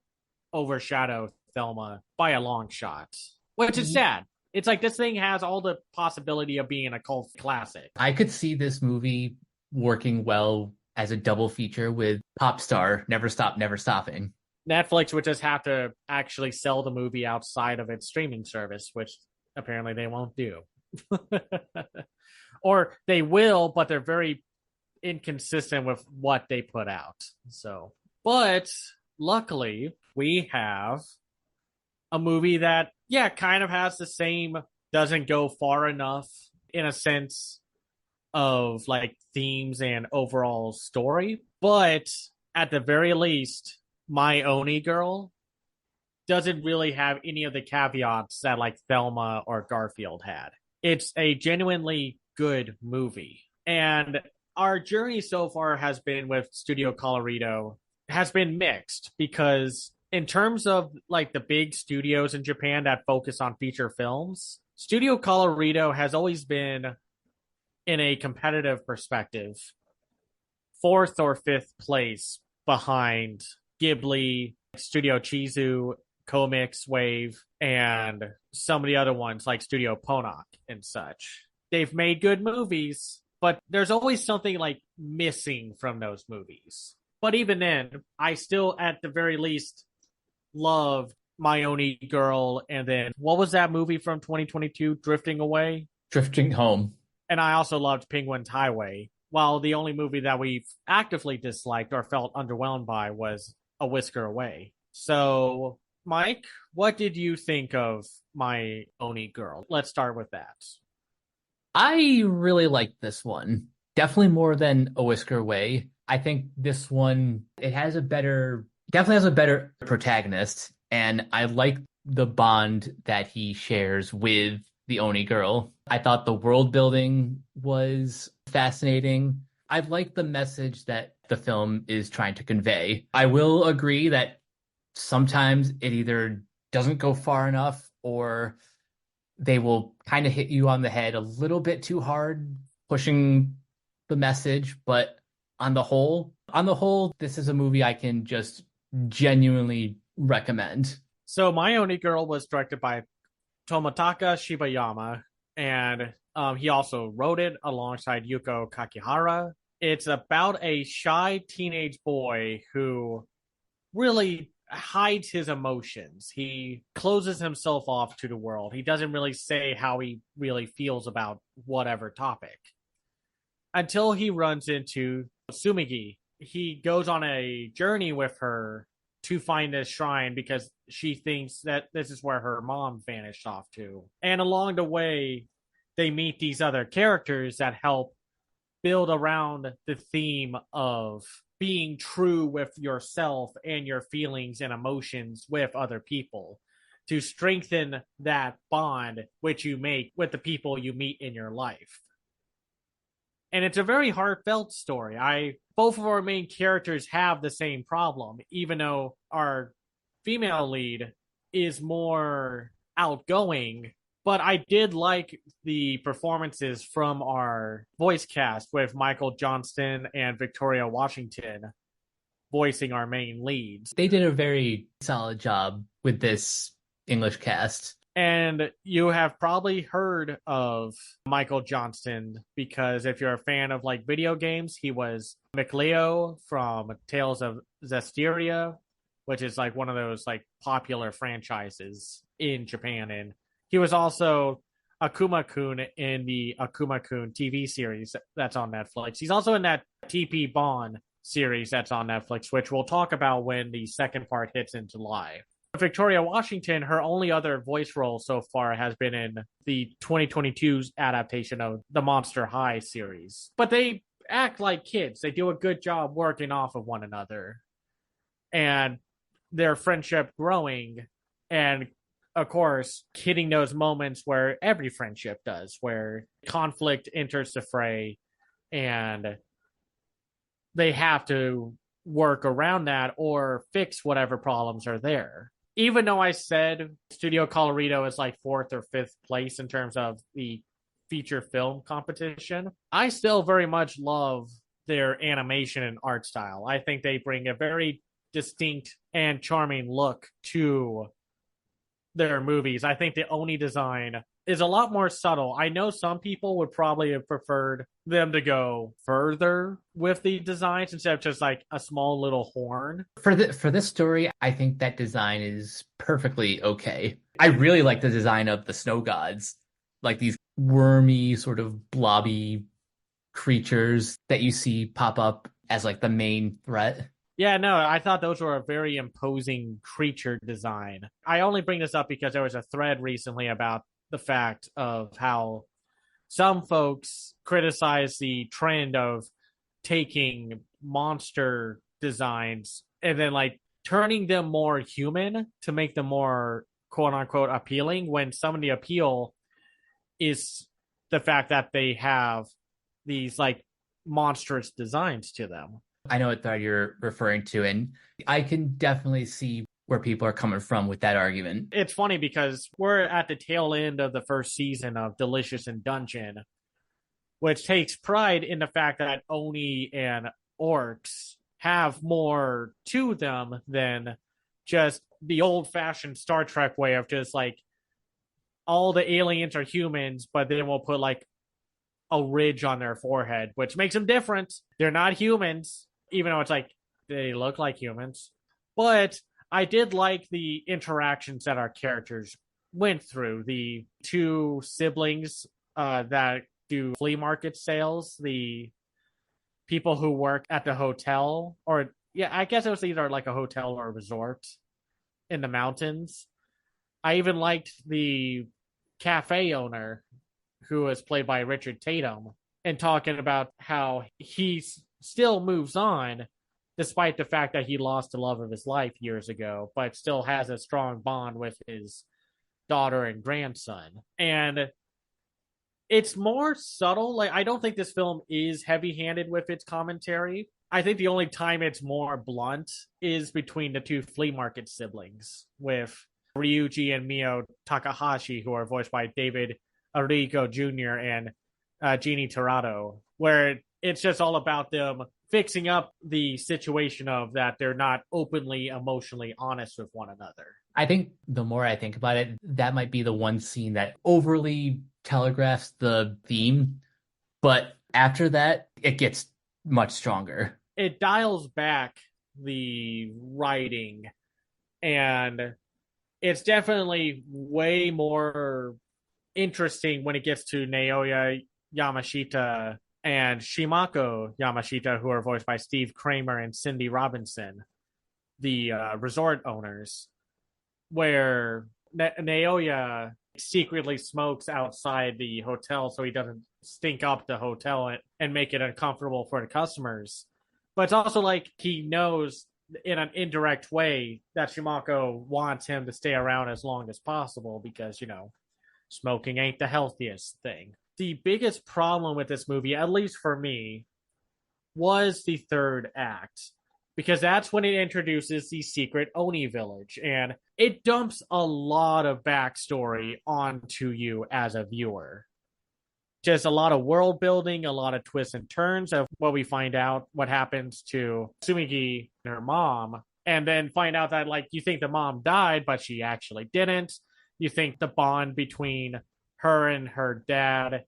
overshadow Thelma by a long shot, which is sad. It's like this thing has all the possibility of being a cult classic.
I could see this movie working well as a double feature with Popstar, Never Stop, Never Stopping.
Netflix would just have to actually sell the movie outside of its streaming service, which apparently they won't do. Or they will, but they're very inconsistent with what they put out. So, but luckily, we have a movie that, yeah, kind of has the same, doesn't go far enough in a sense of like themes and overall story, but at the very least, My Oni Girl doesn't really have any of the caveats that like Thelma or Garfield had. It's a genuinely good movie. And our journey so far has been with Studio Colorido has been mixed because in terms of like the big studios in Japan that focus on feature films, Studio Colorido has always been in a competitive perspective, fourth or fifth place behind Ghibli, Studio Chizu, Comics Wave, and some of the other ones like Studio Ponoc and such. They've made good movies, but there's always something like missing from those movies. But even then, I still, at the very least, loved My Oni Girl. And then what was that movie from 2022? Drifting Away?
Drifting Home.
And I also loved Penguin's Highway. While the only movie that we've actively disliked or felt underwhelmed by was A Whisker Away. So, Mike, what did you think of My Oni Girl? Let's start with that.
I really liked this one. Definitely more than A Whisker Away. I think this one, definitely has a better protagonist. And I like the bond that he shares with the Oni girl. I thought the world building was fascinating. I like the message that the film is trying to convey. I will agree that sometimes it either doesn't go far enough or they will kind of hit you on the head a little bit too hard, pushing the message. But on the whole, this is a movie I can just genuinely recommend.
So My Oni Girl was directed by Toмотaka Shibayama, and he also wrote it alongside Yuko Kakihara. It's about a shy teenage boy who really hides his emotions. He closes himself off to the world. He doesn't really say how he really feels about whatever topic until he runs into Sumigi. He goes on a journey with her to find this shrine because she thinks that this is where her mom vanished off to. And along the way, they meet these other characters that help build around the theme of being true with yourself and your feelings and emotions with other people to strengthen that bond which you make with the people you meet in your life. And it's a very heartfelt story. Both of our main characters have the same problem, even though our female lead is more outgoing. But I did like the performances from our voice cast with Michael Johnston and Victoria Washington voicing our main leads.
They did a very solid job with this English cast.
And you have probably heard of Michael Johnston because if you're a fan of like video games, he was McLeo from Tales of Zestiria, which is like one of those like popular franchises in Japan. And he was also Akuma-kun in the Akuma-kun TV series that's on Netflix. He's also in that TP Bond series that's on Netflix, which we'll talk about when the second part hits in July. Victoria Washington, her only other voice role so far has been in the 2022's adaptation of the Monster High series. But they act like kids. They do a good job working off of one another. And their friendship growing, and of course hitting those moments where every friendship does, where conflict enters the fray and they have to work around that or fix whatever problems are there. Even though I said Studio Colorido is like fourth or fifth place in terms of the feature film competition, I still very much love their animation and art style. I think they bring a very distinct and charming look to their movies. I think the Oni design is a lot more subtle. I know some people would probably have preferred them to go further with the designs instead of just like a small little horn.
For this story, I think that design is perfectly okay. I really like the design of the snow gods, like these wormy, sort of blobby creatures that you see pop up as like the main threat.
Yeah, no, I thought those were a very imposing creature design. I only bring this up because there was a thread recently about the fact of how some folks criticize the trend of taking monster designs and then like turning them more human to make them more quote unquote appealing, when some of the appeal is the fact that they have these like monstrous designs to them.
I know what thread you're referring to, and I can definitely see where people are coming from with that argument.
It's funny because we're at the tail end of the first season of Delicious in Dungeon, which takes pride in the fact that Oni and orcs have more to them than just the old-fashioned Star Trek way of just like all the aliens are humans, but then we'll put like a ridge on their forehead, which makes them different. They're not humans, even though it's like they look like humans. But I did like the interactions that our characters went through. The two siblings that do flea market sales, the people who work at the hotel, or yeah, I guess it was either like a hotel or a resort in the mountains. I even liked the cafe owner, who was played by Richard Tatum, and talking about how he still moves on despite the fact that he lost the love of his life years ago, but still has a strong bond with his daughter and grandson. And it's more subtle. Like, I don't think this film is heavy-handed with its commentary. I think the only time it's more blunt is between the two flea market siblings, with Ryuji and Mio Takahashi, who are voiced by David Arigo Jr. and Jeannie Torrado, where it's just all about them fixing up the situation of that they're not openly emotionally honest with one another.
I think the more I think about it, that might be the one scene that overly telegraphs the theme, but after that, it gets much stronger.
It dials back the writing, and it's definitely way more interesting when it gets to Naoya Yamashita and Shimako Yamashita, who are voiced by Steve Kramer and Cindy Robinson, the resort owners, where Naoya secretly smokes outside the hotel so he doesn't stink up the hotel and make it uncomfortable for the customers. But it's also like he knows in an indirect way that Shimako wants him to stay around as long as possible because, you know, smoking ain't the healthiest thing. The biggest problem with this movie, at least for me, was the third act, because that's when it introduces the secret Oni village, and it dumps a lot of backstory onto you as a viewer. Just a lot of world building, a lot of twists and turns of what we find out what happens to Sumigi and her mom, and then find out that, like, you think the mom died, but she actually didn't. You think the bond between her and her dad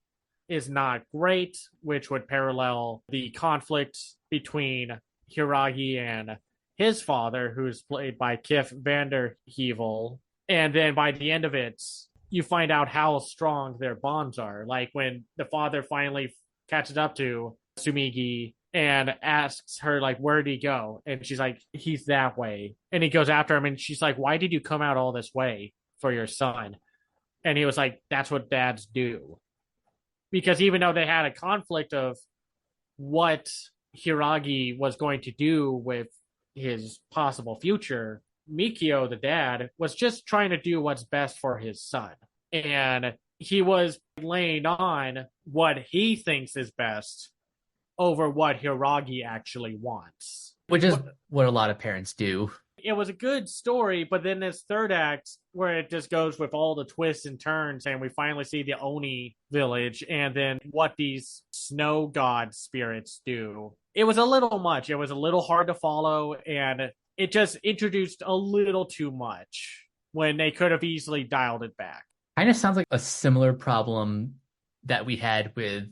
is not great, which would parallel the conflict between Hiragi and his father, who's played by Kif Vanderheevel. And then by the end of it, you find out how strong their bonds are. Like when the father finally catches up to Sumigi and asks her, like, where'd he go? And she's like, he's that way. And he goes after him, and she's like, why did you come out all this way for your son? And he was like, that's what dads do. Because even though they had a conflict of what Hiragi was going to do with his possible future, Mikio, the dad, was just trying to do what's best for his son. And he was laying on what he thinks is best over what Hiragi actually wants.
Which is what a lot of parents do.
It was a good story, but then this third act where it just goes with all the twists and turns, and we finally see the Oni village and then what these snow god spirits do. It was a little much. It was a little hard to follow, and it just introduced a little too much when they could have easily dialed it back.
Kind of sounds like a similar problem that we had with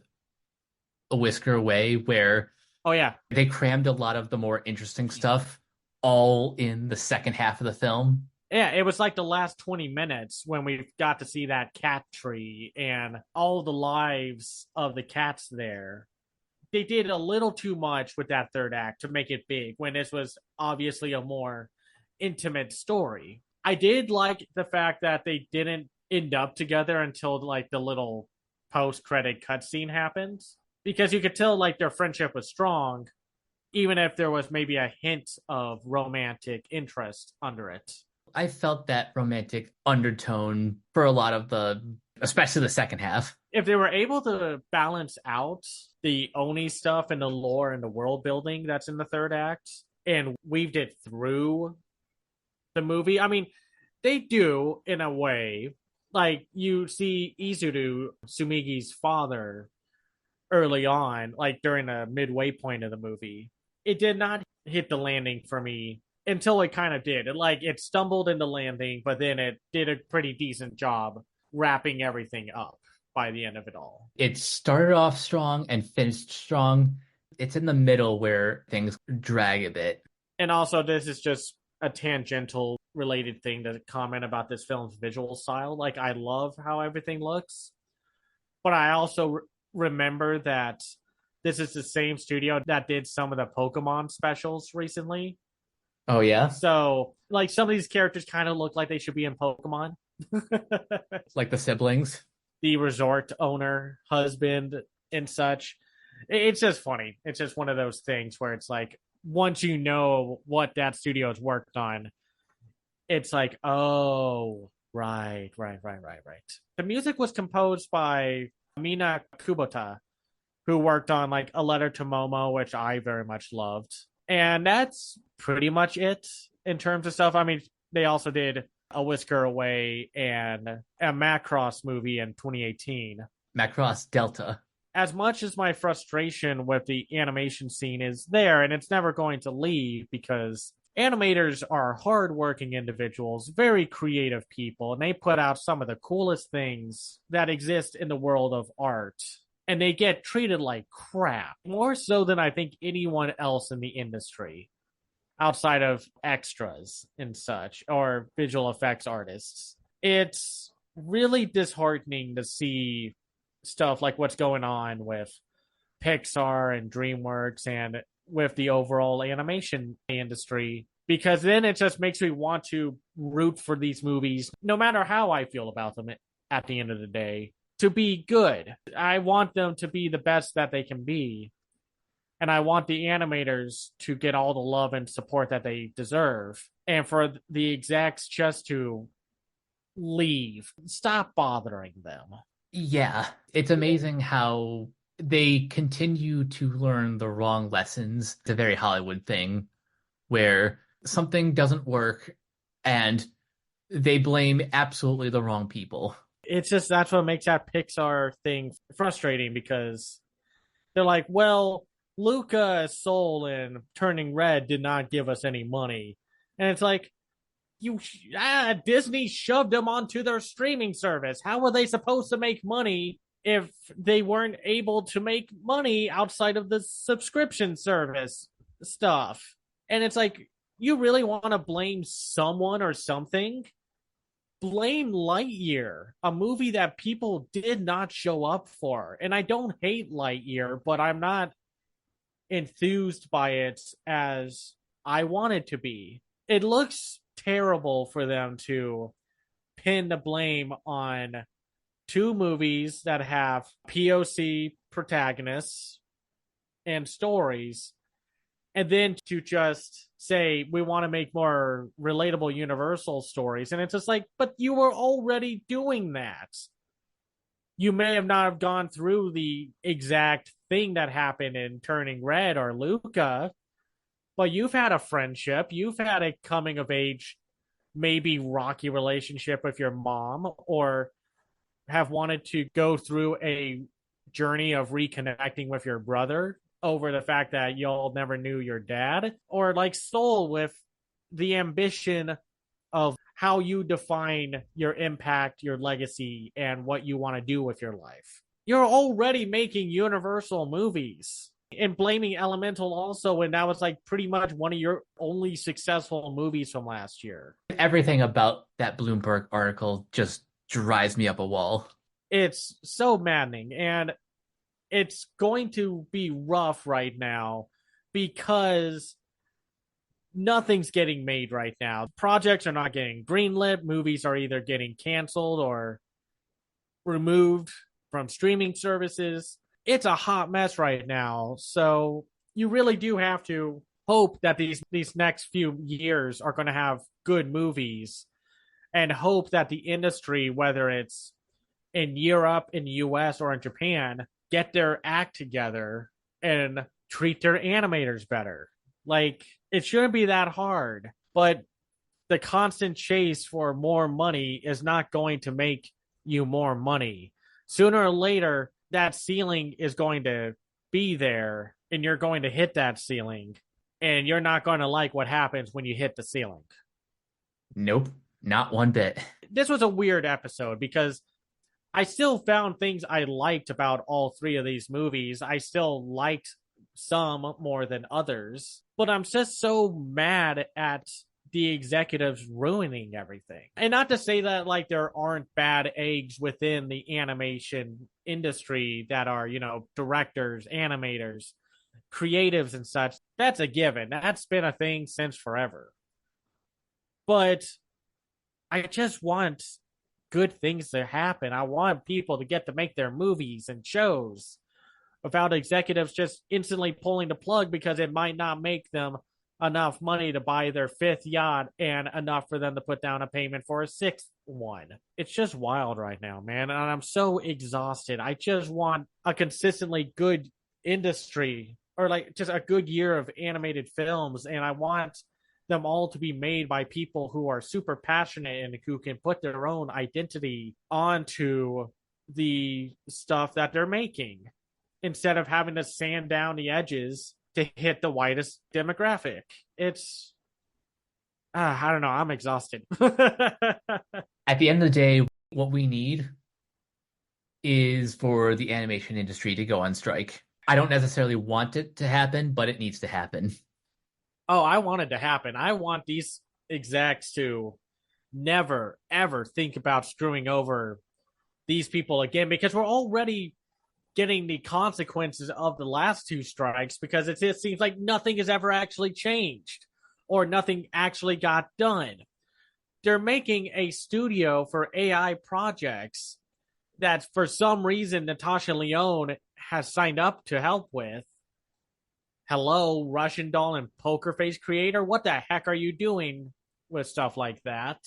A Whisker Away, where
Oh, yeah.
they crammed a lot of the more interesting stuff all in the second half of the film.
Yeah, it was like the last 20 minutes when we got to see that cat tree and all the lives of the cats there. They did a little too much with that third act to make it big when this was obviously a more intimate story. I did like the fact that they didn't end up together until like the little post-credit cutscene happens, because you could tell like their friendship was strong, even if there was maybe a hint of romantic interest under it.
I felt that romantic undertone for a lot of especially the second half.
If they were able to balance out the Oni stuff and the lore and the world building that's in the third act and weaved it through the movie, I mean, they do in a way. Like you see Izuru, Sumigi's father, early on, like during the midway point of the movie. It did not hit the landing for me until it kind of did. It stumbled into landing, but then it did a pretty decent job wrapping everything up by the end of it all.
It started off strong and finished strong. It's in the middle where things drag a bit.
And also, this is just a tangential related thing to comment about this film's visual style. Like, I love how everything looks, but I also remember that this is the same studio that did some of the Pokemon specials recently.
Oh, yeah?
So, like, some of these characters kind of look like they should be in Pokemon.
Like the siblings?
The resort owner, husband, and such. It's just funny. It's just one of those things where it's like, once you know what that studio has worked on, it's like, oh, right. The music was composed by Mina Kubota, who worked on like A Letter to Momo, which I very much loved. And that's pretty much it in terms of stuff. I mean, they also did A Whisker Away and a Macross movie in 2018.
Macross Delta.
As much as my frustration with the animation scene is there, and it's never going to leave, because animators are hardworking individuals, very creative people, and they put out some of the coolest things that exist in the world of art. And they get treated like crap, more so than I think anyone else in the industry, outside of extras and such, or visual effects artists. It's really disheartening to see stuff like what's going on with Pixar and DreamWorks and with the overall animation industry, because then it just makes me want to root for these movies, no matter how I feel about them at the end of the day, to be good. I want them to be the best that they can be. And I want the animators to get all the love and support that they deserve. And for the execs just to leave, stop bothering them.
Yeah, it's amazing how they continue to learn the wrong lessons. It's a very Hollywood thing where something doesn't work and they blame absolutely the wrong people.
It's just, that's what makes that Pixar thing frustrating, because they're like, well, Luca, Soul, and Turning Red did not give us any money. And it's like, Disney shoved them onto their streaming service. How were they supposed to make money if they weren't able to make money outside of the subscription service stuff? And it's like, you really want to blame someone or something blame Lightyear, a movie that people did not show up for. And I don't hate Lightyear, but I'm not enthused by it as I want it to be. It looks terrible for them to pin the blame on two movies that have POC protagonists and stories, and then to just say we want to make more relatable universal stories. And it's just like, but you were already doing that. You may have not have gone through the exact thing that happened in Turning Red or Luca, but you've had a friendship, you've had a coming of age, maybe rocky relationship with your mom, or have wanted to go through a journey of reconnecting with your brother over the fact that y'all never knew your dad, or like Soul with the ambition of how you define your impact, your legacy, and what you want to do with your life. You're already making Universal movies. And blaming Elemental also when that was like pretty much one of your only successful movies from last year.
Everything about that Bloomberg article just drives me up a wall.
It's so maddening. And it's going to be rough right now because nothing's getting made right now. Projects are not getting greenlit. Movies are either getting canceled or removed from streaming services. It's a hot mess right now. So you really do have to hope that these next few years are going to have good movies, and hope that the industry, whether it's in Europe, in the US, or in Japan, get their act together and treat their animators better. Like, it shouldn't be that hard, but the constant chase for more money is not going to make you more money. Sooner or later, that ceiling is going to be there, and you're going to hit that ceiling, and you're not going to like what happens when you hit the ceiling.
Nope, not one bit.
This was a weird episode because I still found things I liked about all three of these movies. I still liked some more than others, but I'm just so mad at the executives ruining everything. And not to say that like there aren't bad eggs within the animation industry that are, directors, animators, creatives and such. That's a given. That's been a thing since forever. But I just want good things to happen. I want people to get to make their movies and shows without executives just instantly pulling the plug because it might not make them enough money to buy their fifth yacht and enough for them to put down a payment for a sixth one. It's just wild right now, man. And I'm so exhausted. I just want a consistently good industry, or like just a good year of animated films. And I want them all to be made by people who are super passionate and who can put their own identity onto the stuff that they're making instead of having to sand down the edges to hit the widest demographic. It's, I don't know. I'm exhausted.
At the end of the day, what we need is for the animation industry to go on strike. I don't necessarily want it to happen, but it needs to happen.
Oh, I want it to happen. I want these execs to never, ever think about screwing over these people again, because we're already getting the consequences of the last two strikes, because it seems like nothing has ever actually changed or nothing actually got done. They're making a studio for AI projects that for some reason Natasha Lyonne has signed up to help with. Hello, Russian doll and poker face creator. What the heck are you doing with stuff like that?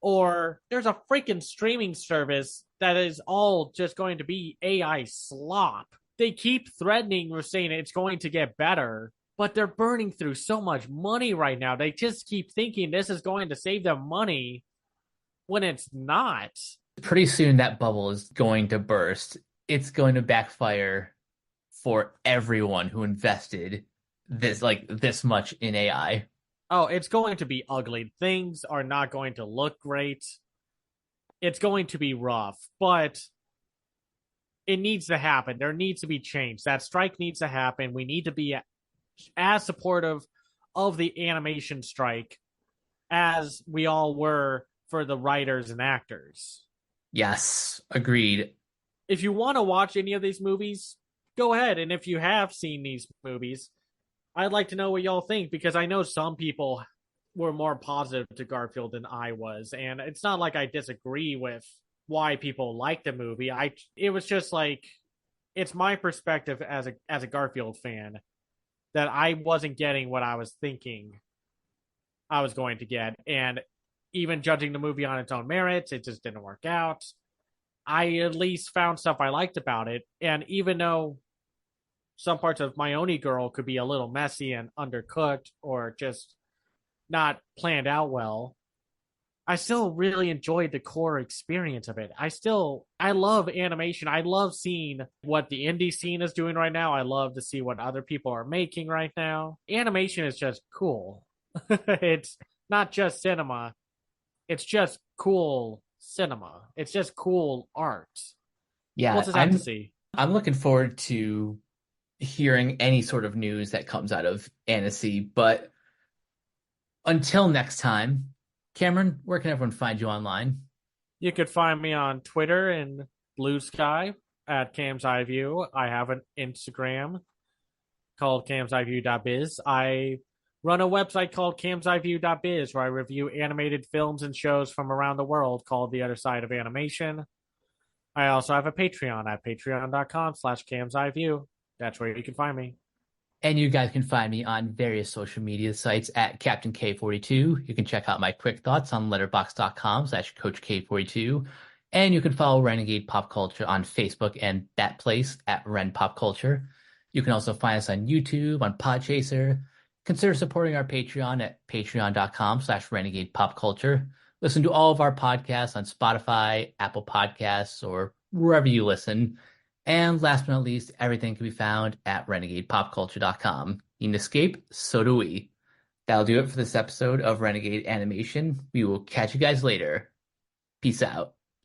Or there's a freaking streaming service that is all just going to be AI slop. They keep threatening or saying it's going to get better, but they're burning through so much money right now. They just keep thinking this is going to save them money when it's not.
Pretty soon that bubble is going to burst. It's going to backfire for everyone who invested this much in AI.
Oh, it's going to be ugly. Things are not going to look great. It's going to be rough, but it needs to happen. There needs to be change. That strike needs to happen. We need to be as supportive of the animation strike as we all were for the writers and actors.
Yes, agreed.
If you want to watch any of these movies, go ahead. And if you have seen these movies, I'd like to know what y'all think, because I know some people were more positive to Garfield than I was, and it's not like I disagree with why people like the movie. It was just like, it's my perspective as a Garfield fan that I wasn't getting what I was thinking I was going to get, and even judging the movie on its own merits, it just didn't work out. I at least found stuff I liked about it, and even though some parts of My Oni Girl could be a little messy and undercooked or just not planned out well, I still really enjoyed the core experience of it. I love animation. I love seeing what the indie scene is doing right now. I love to see what other people are making right now. Animation is just cool. It's not just cinema. It's just cool cinema. It's just cool art. We'll
Yeah,
just have to
I'm
see.
I'm looking forward to hearing any sort of news that comes out of Annecy. But until next time, Cameron, where can everyone find you online?
You could find me on Twitter and Blue Sky at Cam's Eye View. I have an Instagram called camseyeview.biz. I run a website called camseyeview.biz where I review animated films and shows from around the world called The Other Side of Animation. I also have a Patreon at patreon.com/camseyeview. That's where you can find me.
And you guys can find me on various social media sites at Captain K42. You can check out my quick thoughts on letterboxd.com/Coach K42. And you can follow Renegade Pop Culture on Facebook and that place at Ren Pop Culture. You can also find us on YouTube, on Podchaser. Consider supporting our Patreon at patreon.com/Renegade Pop Culture. Listen to all of our podcasts on Spotify, Apple Podcasts, or wherever you listen. And last but not least, everything can be found at renegadepopculture.com. You can escape, so do we. That'll do it for this episode of Renegade Animation. We will catch you guys later. Peace out.